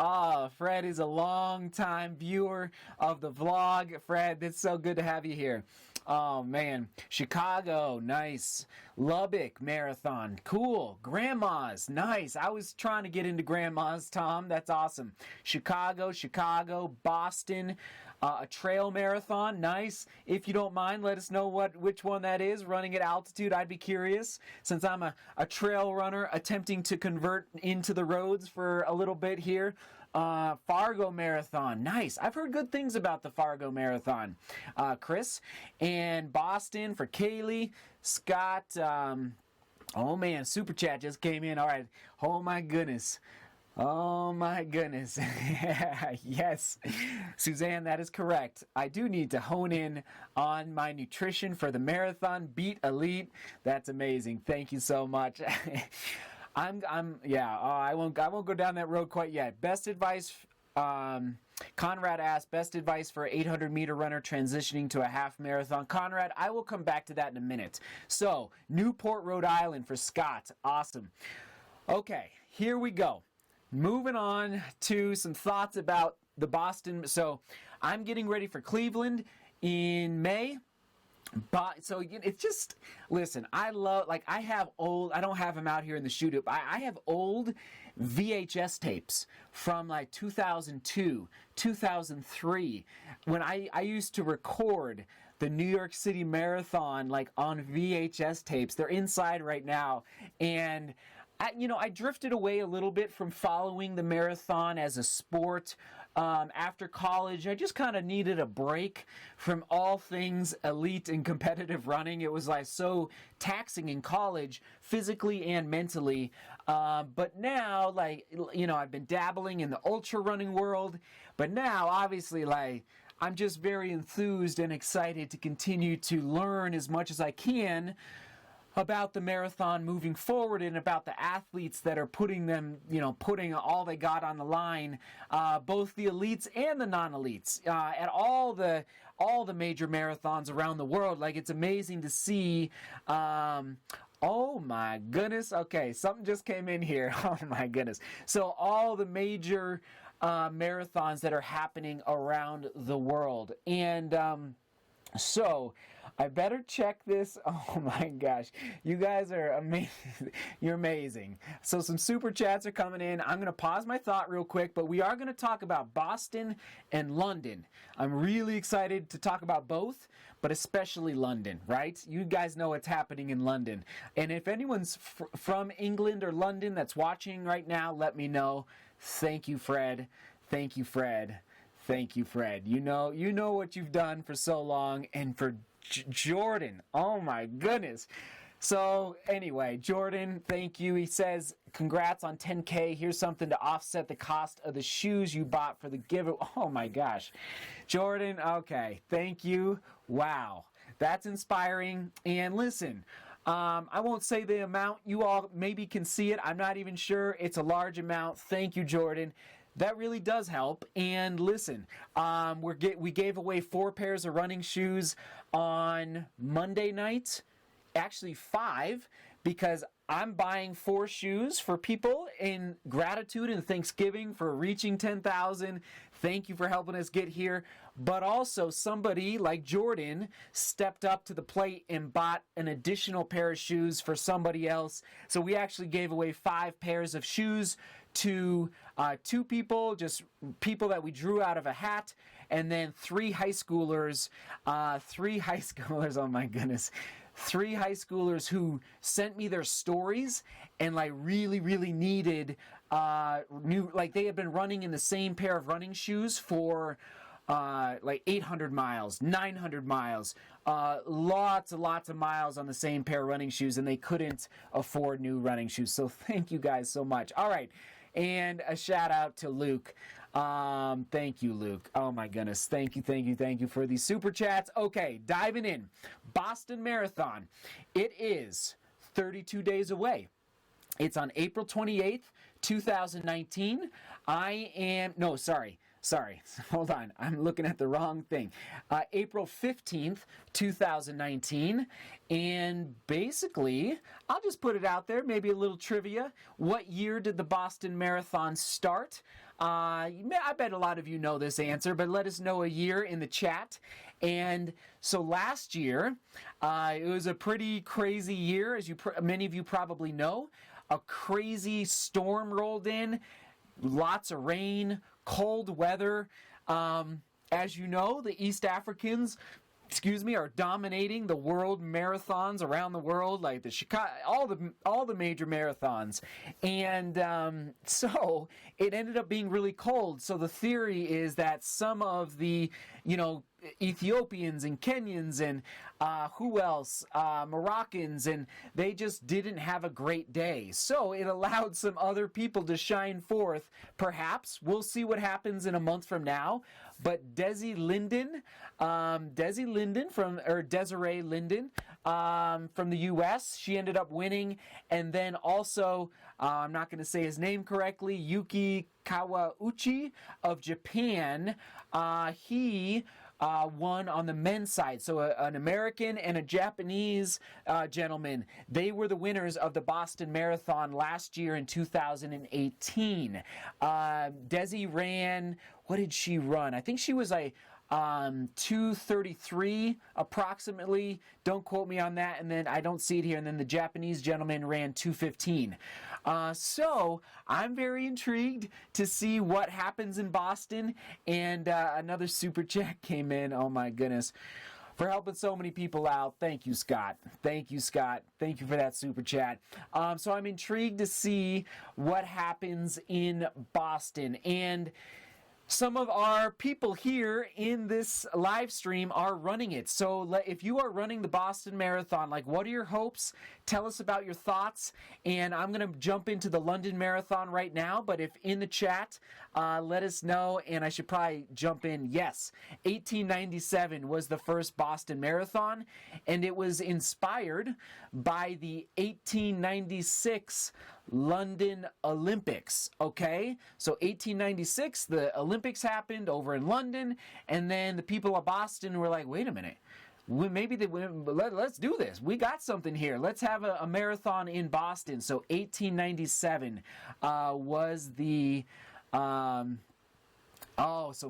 Fred is a long-time viewer of the vlog. Fred, it's so good to have you here. Oh, man. Chicago, nice. Lubbock Marathon, cool. Grandma's, nice. I was trying to get into Grandma's, Tom. That's awesome. Chicago, Boston. A trail marathon, nice. If you don't mind, let us know which one that is. Running at altitude, I'd be curious, since I'm a trail runner attempting to convert into the roads for a little bit here. Fargo Marathon, nice. I've heard good things about the Fargo Marathon. Chris, and Boston for Kaylee. Scott, oh man, Super Chat just came in. All right, oh my goodness. Yes, Suzanne, that is correct. I do need to hone in on my nutrition for the marathon. Beat Elite. That's amazing. Thank you so much. I won't go down that road quite yet. Best advice, Conrad asked, best advice for an 800-meter runner transitioning to a half marathon. Conrad, I will come back to that in a minute. So, Newport, Rhode Island for Scott. Awesome. Okay, here we go. Moving on to some thoughts about the Boston. So I'm getting ready for Cleveland in May. But so it's just, listen, I don't have them out here in the shoot up. I have old VHS tapes from like 2002, 2003, when I used to record the New York City Marathon like on VHS tapes. They're inside right now. And I drifted away a little bit from following the marathon as a sport. After college, I just kind of needed a break from all things elite and competitive running. It was like so taxing in college, physically and mentally. But now, I've been dabbling in the ultra running world. But now, obviously, I'm just very enthused and excited to continue to learn as much as I can about the marathon moving forward and about the athletes that are putting all they got on the line, both the elites and the non-elites, at all the major marathons around the world. Like, it's amazing to see. Oh my goodness. Okay, something just came in here. Oh my goodness. So all the major marathons that are happening around the world. And so I better check this. Oh my gosh. You guys are amazing. You're amazing. So some super chats are coming in. I'm going to pause my thought real quick, but we are going to talk about Boston and London. I'm really excited to talk about both, but especially London, right? You guys know what's happening in London. And if anyone's from England or London that's watching right now, let me know. Thank you, Fred. Thank you, Fred. Thank you, Fred. You know what you've done for so long, and for Jordan. Oh my goodness. So anyway, Jordan, thank you. He says, congrats on 10K. Here's something to offset the cost of the shoes you bought for the giveaway. Oh my gosh. Jordan, okay. Thank you. Wow. That's inspiring. And listen, I won't say the amount. You all maybe can see it. I'm not even sure. It's a large amount. Thank you, Jordan. That really does help. And listen, we gave away 4 pairs of running shoes on Monday night. Actually 5, because I'm buying 4 shoes for people in gratitude and thanksgiving for reaching 10,000. Thank you for helping us get here. But also somebody like Jordan stepped up to the plate and bought an additional pair of shoes for somebody else. So we actually gave away 5 pairs of shoes to 2 people, just people that we drew out of a hat, and then 3 high schoolers, oh my goodness, 3 high schoolers who sent me their stories and really, really needed they had been running in the same pair of running shoes for 800 miles, 900 miles, lots and lots of miles on the same pair of running shoes, and they couldn't afford new running shoes. So thank you guys so much. All right. And a shout out to Luke. Thank you, Luke. Oh my goodness. Thank you for these super chats. Okay, diving in. Boston Marathon. It is 32 days away. It's on April 28th, 2019. Sorry. Hold on. I'm looking at the wrong thing. April 15th, 2019. And basically, I'll just put it out there, maybe a little trivia. What year did the Boston Marathon start? I bet a lot of you know this answer, but let us know a year in the chat. And so last year, it was a pretty crazy year, as many of you probably know. A crazy storm rolled in, lots of rain, cold weather. As you know, the East Africans, are dominating the world marathons around the world, like the Chicago, all the major marathons. And so it ended up being really cold. So the theory is that some of the, Ethiopians and Kenyans and Moroccans, and they just didn't have a great day. So it allowed some other people to shine forth. Perhaps we'll see what happens in a month from now. But Desiree Linden from the U.S., she ended up winning. And then also, I'm not going to say his name correctly, Yuki Kawauchi of Japan, he won on the men's side. So an American and a Japanese gentleman, they were the winners of the Boston Marathon last year in 2018. Desi ran, what did she run? I think she was 2:33 approximately. Don't quote me on that. And then I don't see it here. And then the Japanese gentleman ran 2:15. So I'm very intrigued to see what happens in Boston. And another super chat came in. Oh my goodness. for helping so many people out. Thank you, Scott. Thank you, Scott. Thank you for that super chat. So I'm intrigued to see what happens in Boston. And some of our people here in this live stream are running it. So if you are running the Boston Marathon, like, what are your hopes? Tell us about your thoughts. And I'm going to jump into the London Marathon right now. But if in the chat, let us know. And I should probably jump in. Yes, 1897 was the first Boston Marathon. And it was inspired by the 1896 London Olympics, okay? So 1896, the Olympics happened over in London, and then the people of Boston were like, wait a minute, let's do this. We got something here. Let's have a marathon in Boston. So 1897 was the... so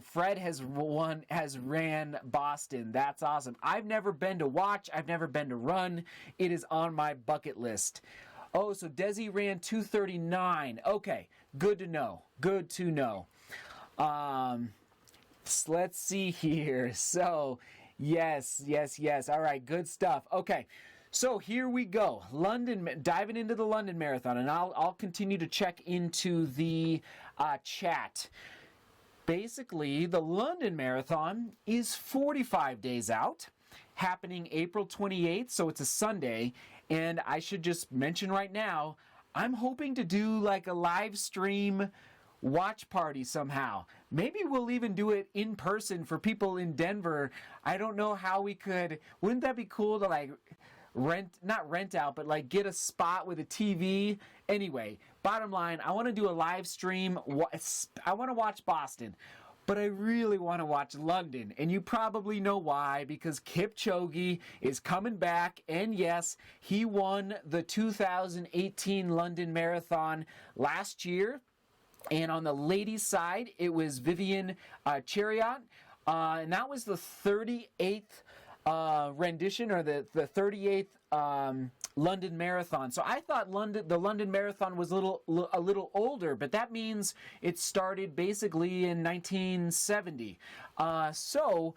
Fred has ran Boston. That's awesome. I've never been to watch. I've never been to run. It is on my bucket list. Oh, so Desi ran 2:39. Okay, good to know. Good to know. Let's see here. So, yes. All right, good stuff. Okay, so here we go. Diving into the London Marathon, and I'll continue to check into the chat. Basically, the London Marathon is 45 days out, happening April 28th, so it's a Sunday. And I should just mention right now, I'm hoping to do like a live stream watch party somehow. Maybe we'll even do it in person for people in Denver. I don't know how we could. Wouldn't that be cool to like not rent out, but like get a spot with a TV? Anyway, bottom line, I want to do a live stream. I want to watch Boston. But I really want to watch London, and you probably know why, because Kipchoge is coming back, and yes, he won the 2018 London Marathon last year, and on the ladies' side, it was Vivian Chariot, and that was the 38th rendition, or the 38th London Marathon. So I thought the London Marathon was a little older, but that means it started basically in 1970. So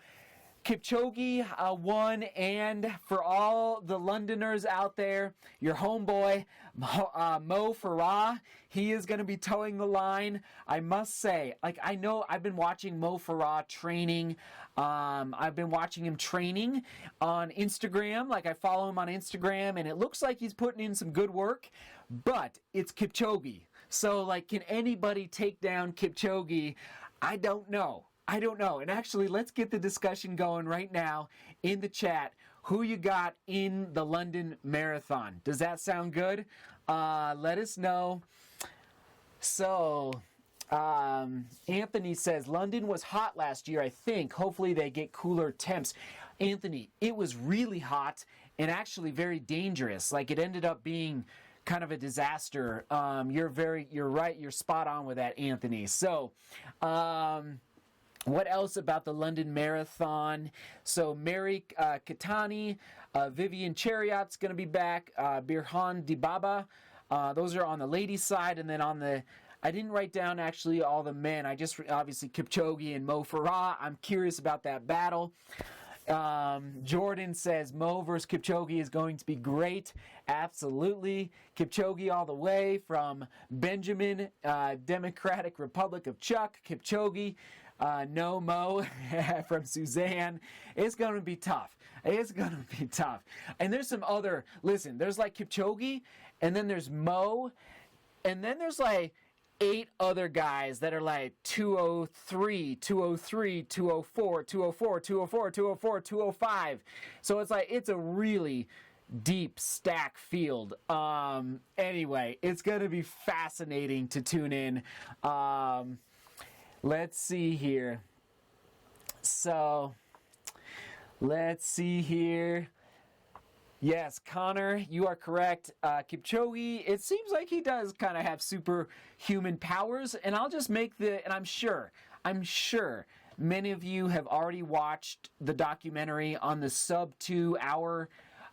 Kipchoge won, and for all the Londoners out there, your homeboy Mo Farah, he is going to be towing the line. I must say, like, I know I've been watching Mo Farah training. I've been watching him training on Instagram. Like, I follow him on Instagram, and it looks like he's putting in some good work, but it's Kipchoge. So, like, can anybody take down Kipchoge? I don't know. And actually, let's get the discussion going right now in the chat. Who you got in the London Marathon? Does that sound good? Let us know. So, Anthony says, London was hot last year, I think. Hopefully they get cooler temps. Anthony, it was really hot and actually very dangerous. Like, it ended up being kind of a disaster. You're right. You're spot on with that, Anthony. So, what else about the London Marathon? So Mary Katani, Vivian Chariot's going to be back, Birhan Dibaba. Those are on the ladies' side. And then on the, I didn't write down actually all the men. I just, obviously, Kipchoge and Mo Farah. I'm curious about that battle. Jordan says Mo versus Kipchoge is going to be great. Absolutely. Kipchoge all the way from Benjamin, Democratic Republic of Chuck. Kipchoge. No Mo from Suzanne. It's going to be tough. And there's some other, listen, there's like Kipchoge, and then there's Mo, and then there's like 8 other guys that are like 203, 203, 204, 204, 204, 204, 205. So it's like, it's a really deep stack field. Anyway, it's going to be fascinating to tune in. Let's see here. So, let's see here. Yes, Connor, you are correct. Kipchoge, it seems like he does kind of have superhuman powers, and I'll just make and I'm sure many of you have already watched the documentary on the sub 2 hour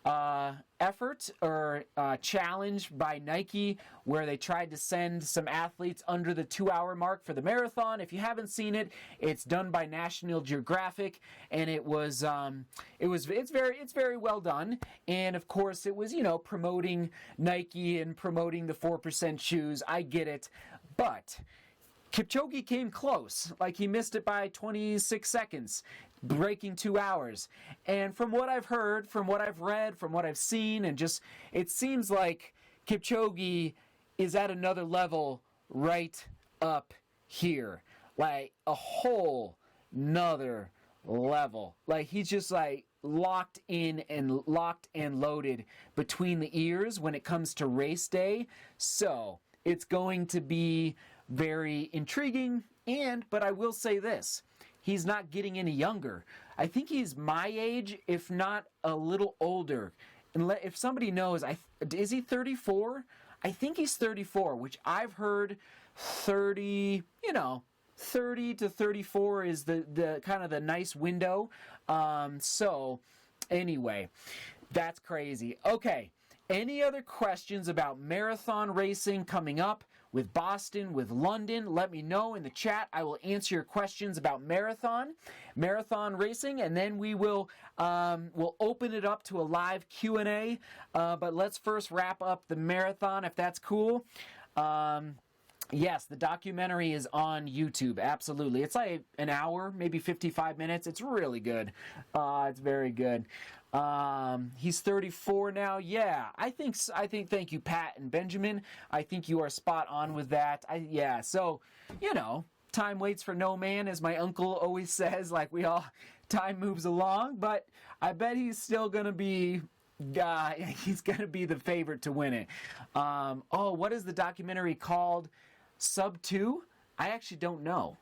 effort or challenge by Nike where they tried to send some athletes under the 2-hour mark for the marathon. If you haven't seen it, it's done by National Geographic, and it's very well done. And of course, it was, promoting Nike and promoting the 4% shoes. I get it, but Kipchoge came close. Like, he missed it by 26 seconds, breaking 2 hours. And from what I've heard, from what I've read, from what I've seen, and just, it seems like Kipchoge is at another level right up here. Like, a whole nother level. Like, he's just like locked and loaded between the ears when it comes to race day. So it's going to be very intriguing, but I will say this. He's not getting any younger. I think he's my age, if not a little older. And if somebody knows, is he 34? I think he's 34, which I've heard 30 to 34 is the kind of the nice window. So anyway, that's crazy. Okay, any other questions about marathon racing coming up? With Boston, with London, let me know in the chat. I will answer your questions about marathon racing, and then we'll open it up to a live Q&A. But let's first wrap up the marathon, if that's cool. Yes, the documentary is on YouTube. Absolutely, it's like an hour, maybe 55 minutes. It's really good. It's very good. He's 34 now. Yeah, I think. Thank you, Pat and Benjamin. I think you are spot on with that. So, time waits for no man, as my uncle always says. Like, time moves along, but I bet he's still gonna be. He's gonna be the favorite to win it. What is the documentary called? Sub 2? I actually don't know.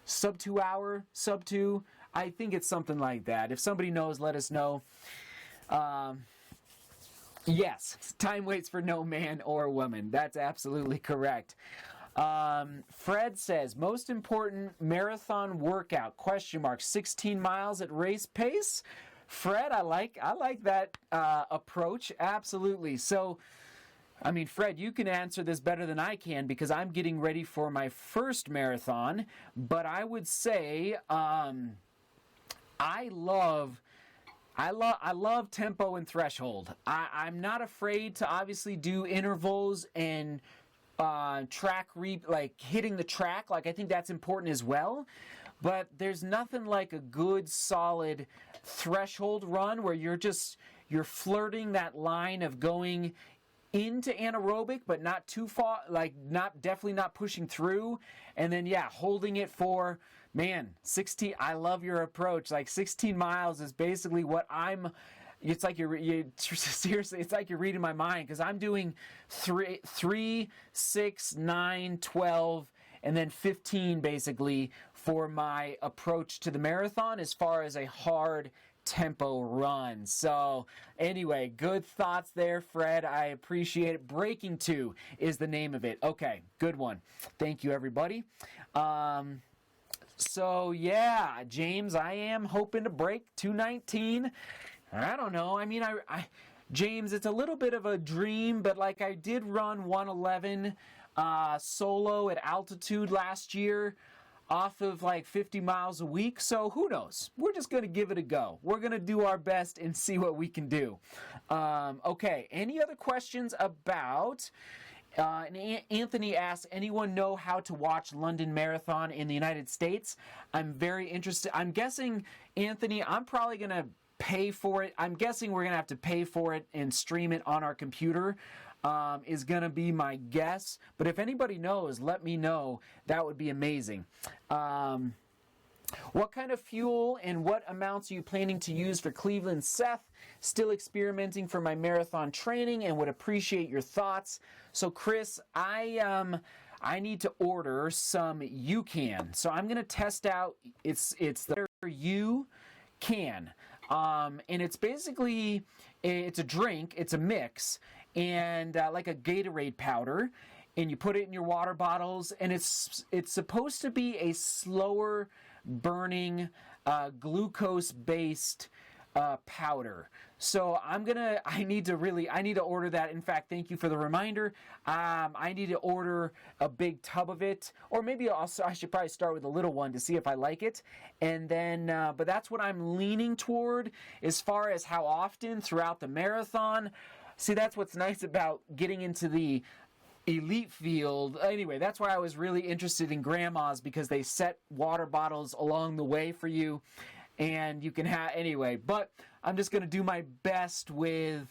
Sub 2 hour? Sub 2? I think it's something like that. If somebody knows, let us know. Yes, time waits for no man or woman. That's absolutely correct. Fred says, most important marathon workout, ? 16 miles at race pace? Fred, I like that approach. Absolutely. So, Fred, you can answer this better than I can because I'm getting ready for my first marathon. But I would say I love tempo and threshold. I'm not afraid to obviously do intervals and hitting the track. Like, I think that's important as well. But there's nothing like a good, solid threshold run where you're flirting that line of going into anaerobic, but not too far, definitely not pushing through. And then, holding it for, 16, I love your approach. Like, 16 miles is basically what it's like seriously, it's like you're reading my mind, because I'm doing 3, 6, 9, 12, and then 15 basically for my approach to the marathon as far as a hard tempo run. So anyway, good thoughts there, Fred. I appreciate it. Breaking 2 is the name of it. Okay, good one. Thank you, everybody. So yeah, James, I am hoping to break 2:19. I don't know. James, it's a little bit of a dream, but like, I did run 1:11 solo at altitude last year, off of like 50 miles a week, so who knows? We're just going to give it a go. We're going to do our best and see what we can do. Okay, any other questions about... Anthony asks, anyone know how to watch London Marathon in the United States? I'm very interested. I'm guessing, Anthony, I'm probably going to pay for it. I'm guessing we're going to have to pay for it and stream it on our computer. Is going to be my guess. But if anybody knows, let me know. That would be amazing. What kind of fuel and what amounts are you planning to use for Cleveland? Seth, still experimenting for my marathon training and would appreciate your thoughts. So Chris, I need to order some UCAN. So I'm going to test out, it's the UCAN. And it's basically, it's a drink, it's a mix, and like a Gatorade powder, and you put it in your water bottles, and it's supposed to be a slower burning glucose based powder. So I need to order that. In fact, thank you for the reminder. I need to order a big tub of it, or maybe I should probably start with a little one to see if I like it. And then, but that's what I'm leaning toward as far as how often throughout the marathon. See, that's what's nice about getting into the elite field. Anyway, that's why I was really interested in grandmas, because they set water bottles along the way for you, and you can have, anyway, but I'm just going to do my best with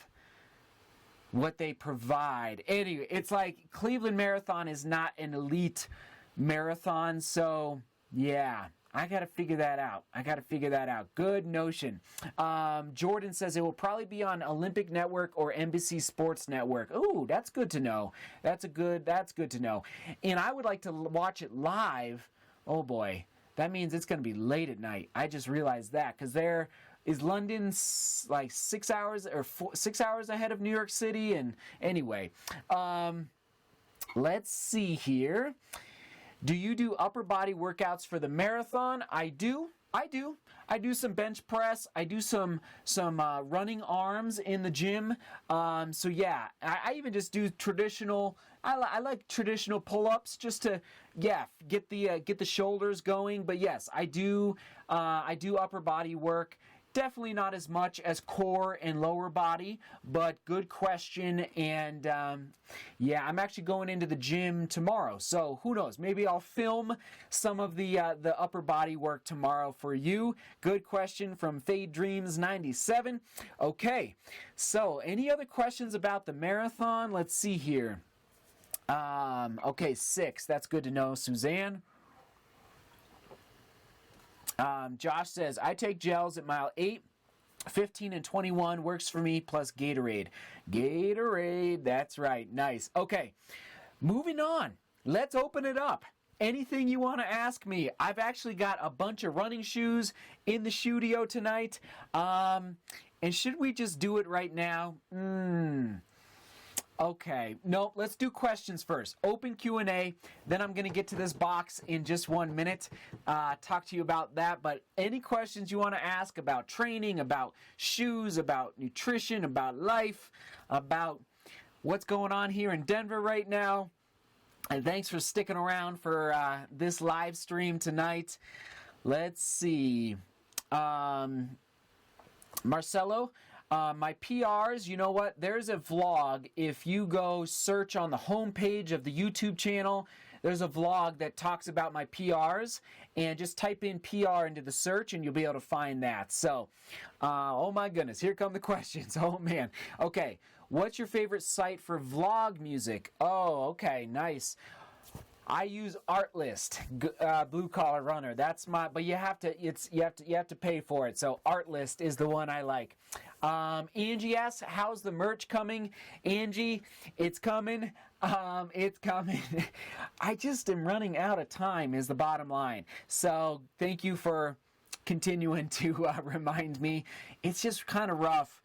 what they provide. Anyway, it's like Cleveland Marathon is not an elite marathon, so yeah, I got to figure that out. Good notion. Jordan says it will probably be on Olympic Network or NBC Sports Network. Ooh, that's good to know. That's good to know. And I would like to watch it live. Oh boy, that means it's going to be late at night. I just realized that, because there is London like 6 hours or 6 hours ahead of New York City. And anyway, let's see here. Do you do upper body workouts for the marathon? I do. I do some bench press. I do some running arms in the gym. So yeah, I even just do traditional. I like traditional pull-ups just to get the shoulders going. But yes, I do upper body work. Definitely not as much as core and lower body, but good question. And I'm actually going into the gym tomorrow, so who knows? Maybe I'll film some of the upper body work tomorrow for you. Good question from Fade Dreams 97. Okay, so any other questions about the marathon? Let's see here. Okay, 6. That's good to know, Suzanne. Josh says, I take gels at mile 8, 15, and 21. Works for me, plus Gatorade. Gatorade, that's right. Nice. Okay, moving on. Let's open it up. Anything you want to ask me. I've actually got a bunch of running shoes in the studio tonight. And should we just do it right now? Okay, no, let's do questions first. Open Q&A, then I'm going to get to this box in just 1 minute, talk to you about that. But any questions you want to ask about training, about shoes, about nutrition, about life, about what's going on here in Denver right now. And thanks for sticking around for this live stream tonight. Let's see. Marcelo. My PRs, you know what? There's a vlog. If you go search on the homepage of the YouTube channel, there's a vlog that talks about my PRs, and just type in PR into the search and you'll be able to find that. So, oh my goodness, here come the questions. Oh man. Okay, what's your favorite site for vlog music? Oh, okay, nice. I use Artlist, Blue Collar Runner. That's my, but you have to pay for it. So Artlist is the one I like. Angie asks, how's the merch coming? Angie, it's coming. It's coming. I just am running out of time is the bottom line. So thank you for continuing to remind me. It's just kind of rough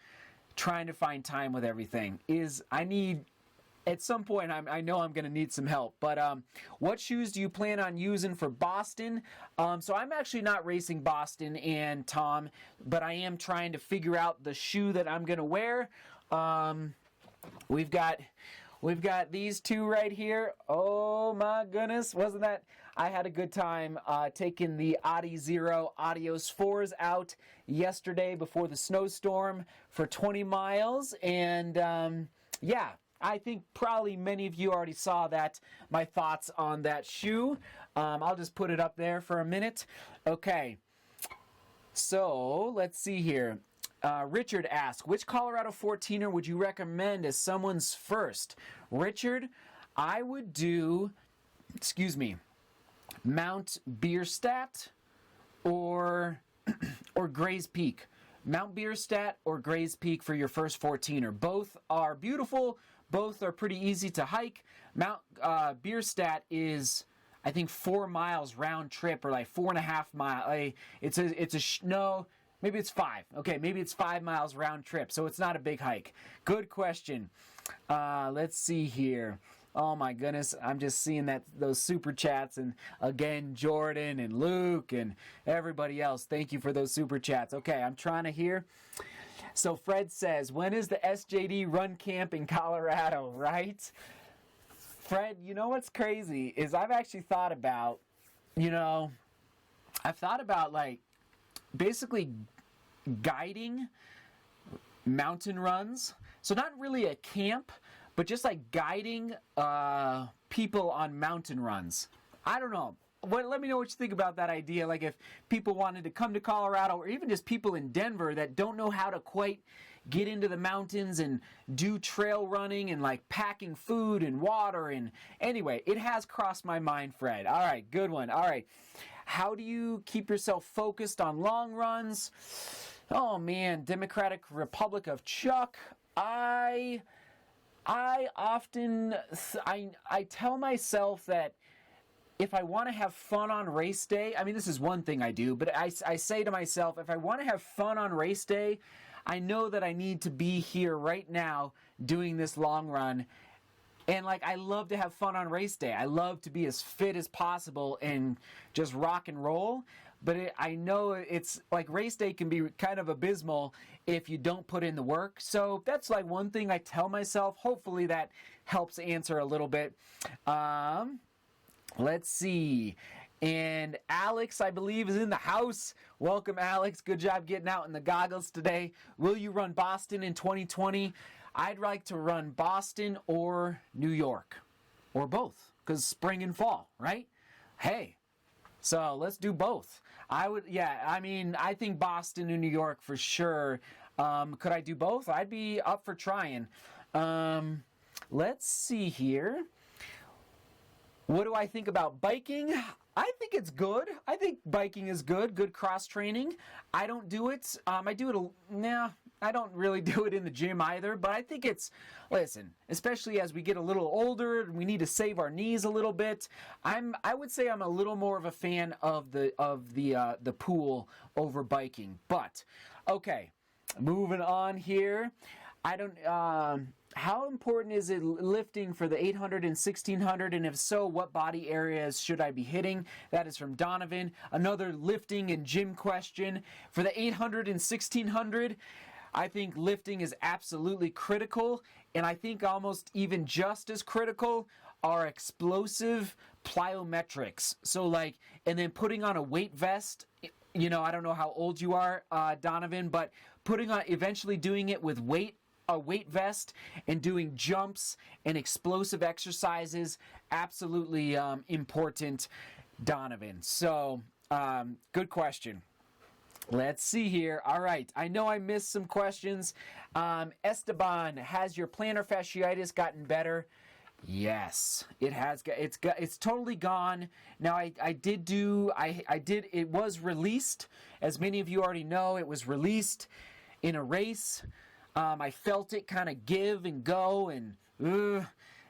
trying to find time with everything. At some point, I know I'm going to need some help. But what shoes do you plan on using for Boston? So I'm actually not racing Boston and Tom, but I am trying to figure out the shoe that I'm going to wear. We've got these two right here. Oh my goodness, wasn't that? I had a good time taking the Audi Zero Adios 4s out yesterday before the snowstorm for 20 miles. And yeah. I think probably many of you already saw that, my thoughts on that shoe. I'll just put it up there for a minute. Okay, so let's see here. Richard asks, which Colorado 14er would you recommend as someone's first? Richard, I would do, Mount Bierstadt or Gray's Peak. Mount Bierstadt or Gray's Peak for your first 14er. Both are beautiful. Both are pretty easy to hike. Mount Bierstadt is, I think, 4 miles round trip, or like 4.5 miles. No, maybe it's 5. Okay, maybe it's 5 miles round trip, so it's not a big hike. Good question. Let's see here. Oh my goodness, I'm just seeing those super chats, and again, Jordan and Luke and everybody else, thank you for those super chats. Okay, I'm trying to hear. So Fred says, when is the SJD run camp in Colorado, right? Fred, you know what's crazy is I've actually thought about, like basically guiding mountain runs. So not really a camp, but just like guiding people on mountain runs. I don't know. Let me know what you think about that idea. Like if people wanted to come to Colorado, or even just people in Denver that don't know how to quite get into the mountains and do trail running and like packing food and water. And anyway, it has crossed my mind, Fred. All right, good one. All right. How do you keep yourself focused on long runs? Oh man, Democratic Republic of Chuck. I often tell myself that if I want to have fun on race day, I mean, this is one thing I do, but I say to myself, if I want to have fun on race day, I know that I need to be here right now doing this long run. And like, I love to have fun on race day. I love to be as fit as possible and just rock and roll. But I know it's like race day can be kind of abysmal if you don't put in the work. So that's like one thing I tell myself. Hopefully that helps answer a little bit. Let's see. And Alex, I believe, is in the house. Welcome, Alex. Good job getting out in the goggles today. Will you run Boston in 2020? I'd like to run Boston or New York. Or both, because spring and fall, right? Hey, so let's do both. I think Boston and New York for sure. Could I do both? I'd be up for trying. Let's see here. What do I think about biking? I think it's good. I think biking is good cross training. I don't do it. I don't really do it in the gym either, but I think listen, especially as we get a little older, we need to save our knees a little bit. I would say I'm a little more of a fan of the pool over biking. But okay, moving on here. How important is it lifting for the 800 and 1600, and if so, what body areas should I be hitting? That is from Donovan. Another lifting and gym question. For the 800 and 1600, I think lifting is absolutely critical, and I think almost even just as critical are explosive plyometrics. So and then putting on a weight vest. I don't know how old you are, Donovan, but eventually doing it with a weight vest and doing jumps and explosive exercises, absolutely important, Donovan. So, good question. Let's see here. All right. I know I missed some questions. Esteban, has your plantar fasciitis gotten better? Yes, it has. It's totally gone. Now, it was released. As many of you already know, it was released in a race. I felt it kind of give and go,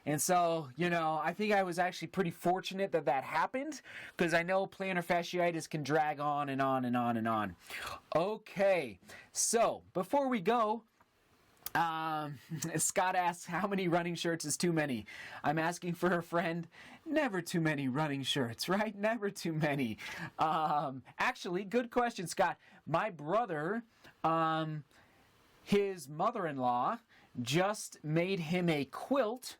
and so, I think I was actually pretty fortunate that happened, because I know plantar fasciitis can drag on and on and on and on. Okay, so before we go, Scott asks, how many running shirts is too many? I'm asking for a friend. Never too many running shirts, right? Never too many. Actually, good question, Scott. My brother, his mother-in-law just made him a quilt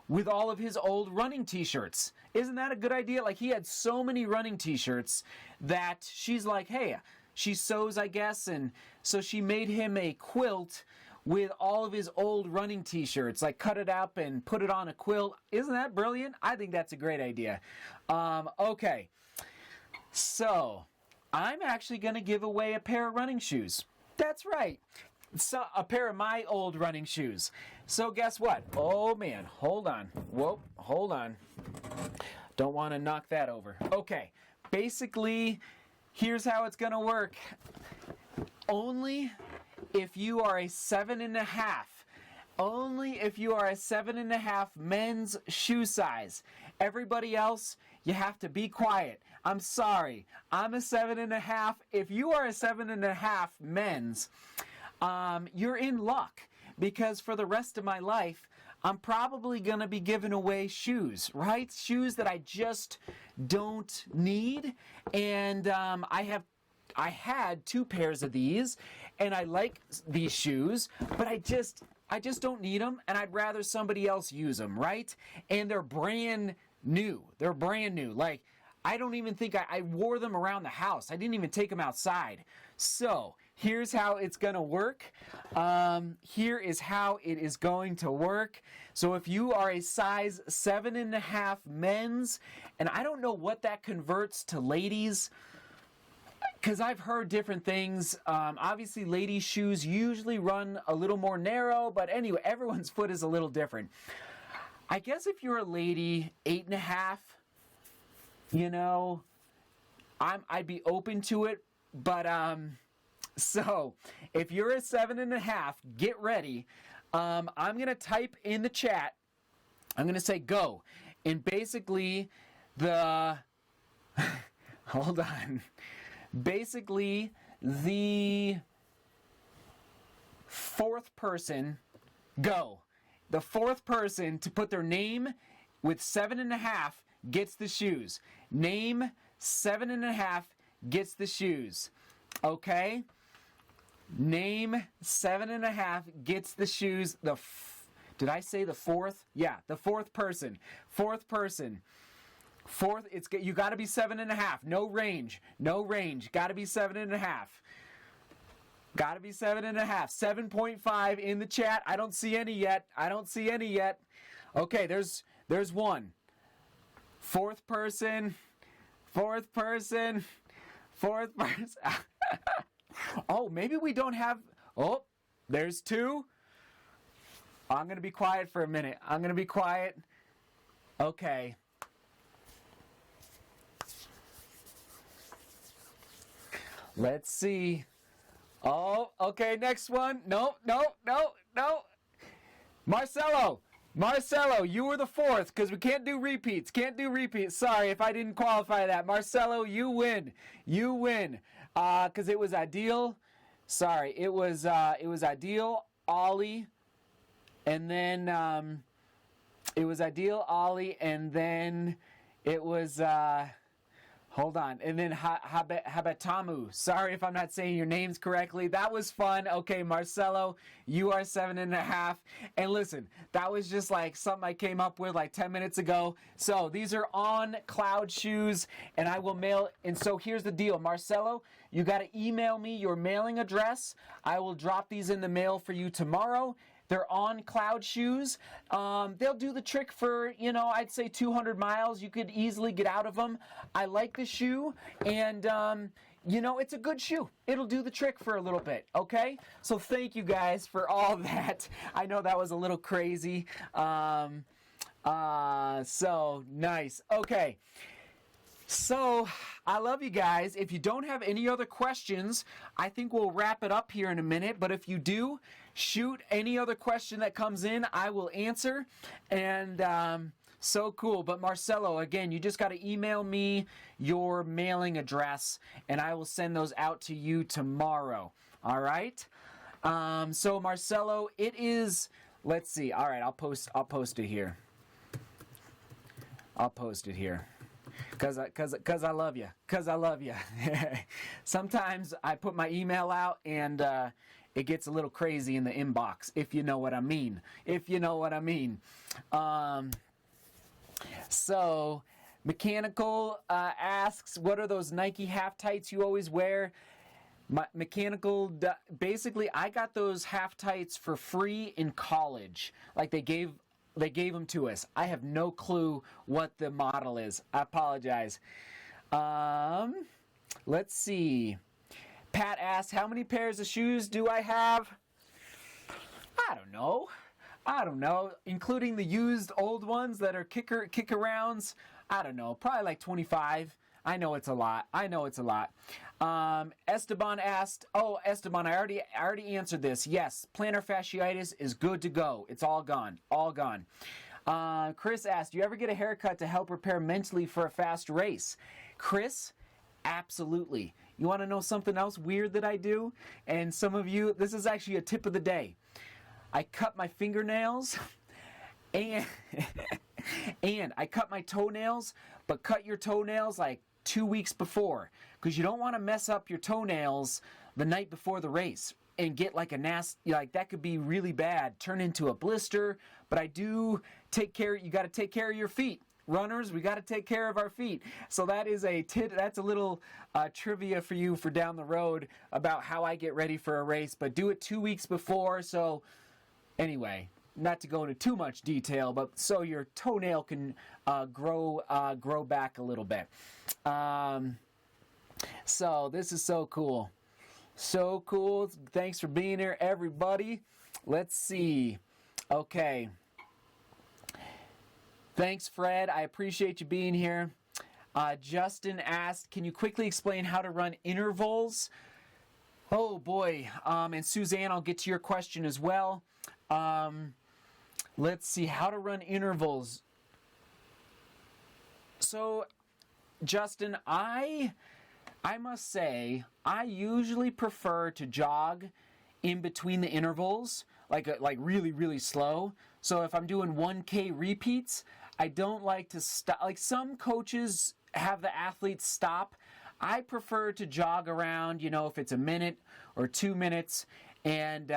with all of his old running t-shirts. Isn't that a good idea? Like, he had so many running t-shirts that she's like, hey, she sews, I guess, and so she made him a quilt with all of his old running t-shirts, like cut it up and put it on a quilt. Isn't that brilliant? I think that's a great idea. Okay, so I'm actually going to give away a pair of running shoes. That's right. So, a pair of my old running shoes. So guess what? Oh man, hold on. Whoa, hold on. Don't want to knock that over. Okay, basically, here's how it's going to work. Only if you are a 7.5. Only if you are a 7.5 men's shoe size. Everybody else, you have to be quiet. I'm sorry. I'm a 7.5. If you are a 7.5 men's, you're in luck, because for the rest of my life, I'm probably going to be giving away shoes, right? Shoes that I just don't need. And I had 2 pairs of these, and I like these shoes, but I just don't need them, and I'd rather somebody else use them, right? And they're brand new. They're brand new. Like, I don't even think I wore them around the house. I didn't even take them outside. So here's how it's going to work. Here is how it is going to work. So if you are a size 7.5 men's, and I don't know what that converts to ladies, because I've heard different things. Obviously, ladies' shoes usually run a little more narrow, but anyway, everyone's foot is a little different. I guess if you're a lady, 8.5, you know, I'd be open to it. But so if you're a 7.5, get ready. I'm gonna type in the chat. I'm gonna say go, and basically the hold on. Basically, the 4th person, go. The 4th person to put their name with 7.5 gets the shoes. Name 7.5 gets the shoes. Okay? Name 7.5 gets the shoes. Did I say the 4th? Yeah, the 4th person. 4th person. 4th, you got to be 7.5. No range. No range. Got to be 7.5. Got to be 7.5. 7.5 in the chat. I don't see any yet. I don't see any yet. Okay, there's one. 4th person. 4th person. 4th person. Oh, maybe we don't have. Oh, there's 2. I'm going to be quiet for a minute. I'm going to be quiet. Okay. Let's see. Oh, okay, next one. No. Marcelo, you were the 4th, because we can't do repeats. Sorry if I didn't qualify that. Marcelo, you win. Because it was Ideal. Sorry, it was Ideal, Ollie, and then it was Ideal, Ollie, and then it was hold on. And then Habatamu. Sorry if I'm not saying your names correctly. That was fun. Okay, Marcelo, you are 7.5. And listen, that was just like something I came up with like 10 minutes ago. So these are on Cloud shoes, and I will mail. And so here's the deal. Marcelo, you got to email me your mailing address. I will drop these in the mail for you tomorrow. They're on Cloud shoes. They'll do the trick for, I'd say 200 miles. You could easily get out of them. I like the shoe, and, it's a good shoe. It'll do the trick for a little bit, okay? So thank you guys for all that. I know that was a little crazy. So nice. Okay. So, I love you guys. If you don't have any other questions, I think we'll wrap it up here in a minute. But if you do, shoot any other question that comes in, I will answer. And so cool. But Marcelo, again, you just got to email me your mailing address, and I will send those out to you tomorrow. All right? So Marcelo, it is, let's see. All right, I'll post it here. I'll post it here. Cause I love you. Sometimes I put my email out and it gets a little crazy in the inbox, if you know what I mean. So Mechanical asks, what are those Nike half tights you always wear? Mechanical, basically, I got those half tights for free in college. Like they gave them to us. I have no clue what the model is. I apologize. Let's see. Pat asks, how many pairs of shoes do I have? I don't know. Including the used old ones that are kick-arounds. I don't know. Probably like 25. I know it's a lot. Esteban asked, Esteban, I already answered this. Yes, plantar fasciitis is good to go. It's all gone. Chris asked, do you ever get a haircut to help prepare mentally for a fast race? Chris, absolutely. You want to know something else weird that I do? And some of you, this is actually a tip of the day. I cut my fingernails And and I cut my toenails, but cut your toenails like 2 weeks before, because you don't want to mess up your toenails the night before the race and get like a nasty, like that could be really bad, turn into a blister. But I do take care, you got to take care of your feet. Runners, we got to take care of our feet. So that is that's a little trivia for you for down the road about how I get ready for a race, but do it 2 weeks before. So anyway, not to go into too much detail, but so your toenail can grow back a little bit. So this is so cool. So cool. Thanks for being here, everybody. Let's see. Okay. Thanks, Fred. I appreciate you being here. Justin asked, can you quickly explain how to run intervals? Oh, boy. And Suzanne, I'll get to your question as well. Let's see. How to run intervals. So, Justin, I must say, I usually prefer to jog in between the intervals, like really, really slow. So if I'm doing 1K repeats, I don't like to stop. Like some coaches have the athletes stop. I prefer to jog around, if it's a minute or 2 minutes, and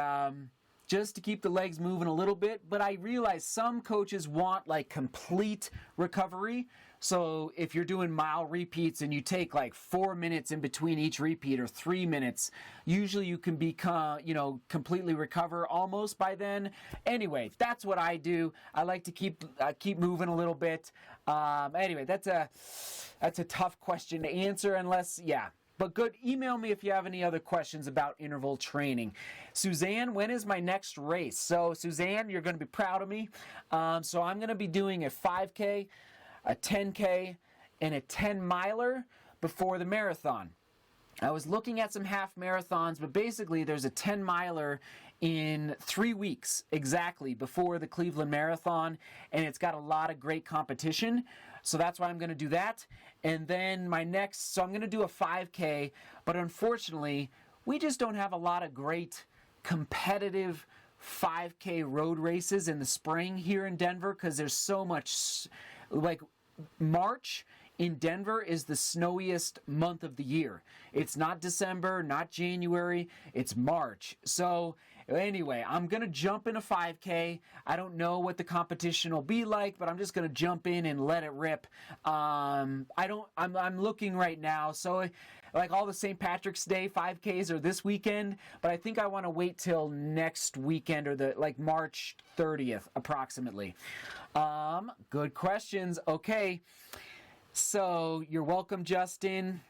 just to keep the legs moving a little bit. But I realize some coaches want like complete recovery. So if you're doing mile repeats and you take like 4 minutes in between each repeat or 3 minutes, usually you can become, completely recover almost by then. Anyway, that's what I do. I like to keep moving a little bit. Anyway, that's a tough question to answer But good, email me if you have any other questions about interval training. Suzanne, when is my next race? So Suzanne, you're going to be proud of me. So I'm going to be doing a 5K, a 10K, and a 10-miler before the marathon. I was looking at some half marathons, but basically there's a 10-miler in 3 weeks exactly before the Cleveland Marathon, and it's got a lot of great competition. So that's why I'm going to do that. And then so I'm going to do a 5K, but unfortunately, we just don't have a lot of great competitive 5K road races in the spring here in Denver because there's so much, like March in Denver is the snowiest month of the year. It's not December, not January, it's March. So anyway, I'm going to jump in a 5K. I don't know what the competition will be like, but I'm just going to jump in and let it rip. I'm looking right now. So like all the St. Patrick's Day 5Ks are this weekend, but I think I want to wait till next weekend or March 30th approximately. Good questions. Okay. So you're welcome, Justin.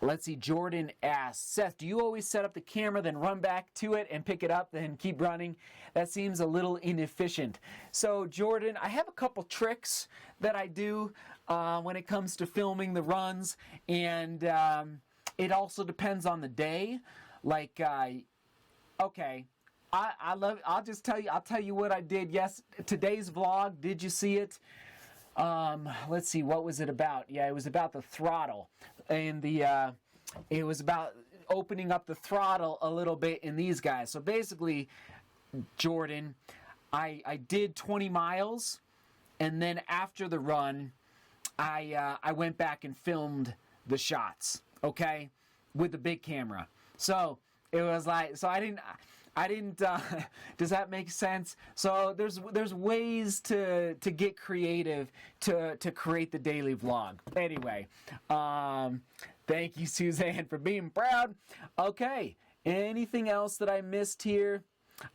Let's see, Jordan asks, Seth, do you always set up the camera, then run back to it and pick it up, then keep running? That seems a little inefficient. So, Jordan, I have a couple tricks that I do when it comes to filming the runs, and it also depends on the day. I'll tell you what I did. Yes, today's vlog, did you see it? Let's see, what was it about? Yeah, it was about the throttle, and it was about opening up the throttle a little bit in these guys. So basically, Jordan, I did 20 miles, and then after the run, I went back and filmed the shots, okay, with the big camera. So it was I didn't. Does that make sense? So there's ways to get creative to create the daily vlog. Anyway, thank you, Suzanne, for being proud. Okay, anything else that I missed here?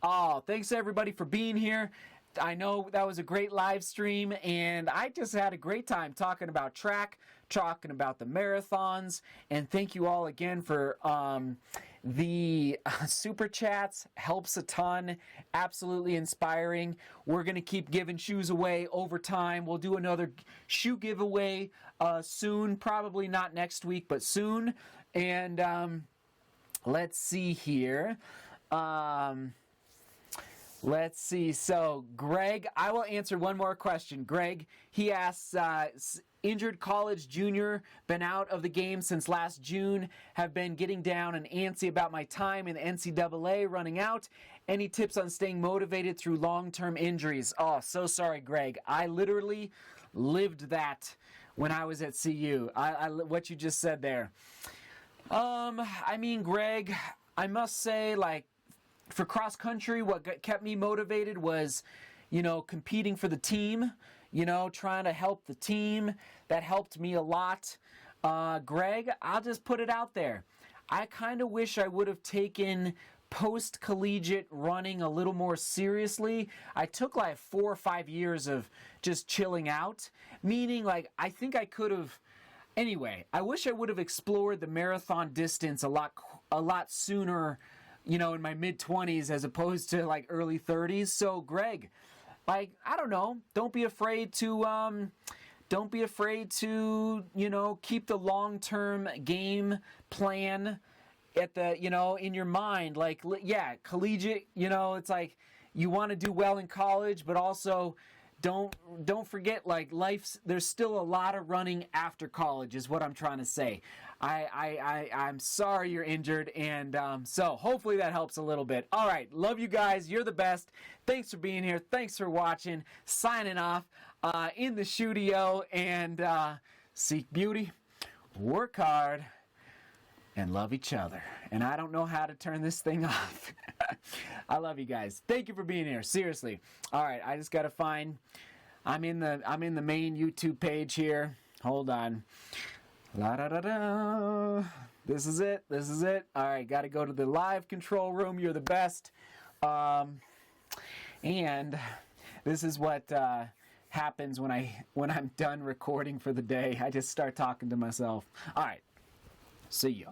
Oh, thanks everybody for being here. I know that was a great live stream, and I just had a great time talking about track, talking about the marathons, and thank you all again for the super chats. Helps a ton. Absolutely inspiring. We're going to keep giving shoes away over time. We'll do another shoe giveaway soon, probably not next week, but soon. And let's see here. Let's see. So, Greg, I will answer one more question. Greg, he asks, injured college junior, been out of the game since last June, have been getting down and antsy about my time in the NCAA running out. Any tips on staying motivated through long-term injuries? Oh, so sorry, Greg. I literally lived that when I was at CU. What you just said there. I mean, Greg, I must say, like, for cross country, what kept me motivated was, competing for the team, trying to help the team. That helped me a lot. Greg, I'll just put it out there. I kind of wish I would have taken post-collegiate running a little more seriously. I took like 4 or 5 years of just chilling out, meaning like I think I could have. Anyway, I wish I would have explored the marathon distance a lot sooner, in my mid-20s as opposed to like early 30s. So, Greg, like, I don't know, don't be afraid to keep the long-term game plan at the, in your mind. Like, yeah, collegiate, it's like you want to do well in college, but also don't forget, like, there's still a lot of running after college is what I'm trying to say. I'm sorry you're injured, and so hopefully that helps a little bit. All right, love you guys. You're the best. Thanks for being here. Thanks for watching. Signing off in the studio, and seek beauty, work hard, and love each other. And I don't know how to turn this thing off. I love you guys. Thank you for being here. Seriously. All right, I just got to find. I'm in the main YouTube page here. Hold on. La da da da. This is it. All right, got to go to the live control room. You're the best. And this is what happens when I'm done recording for the day. I just start talking to myself. All right. See ya.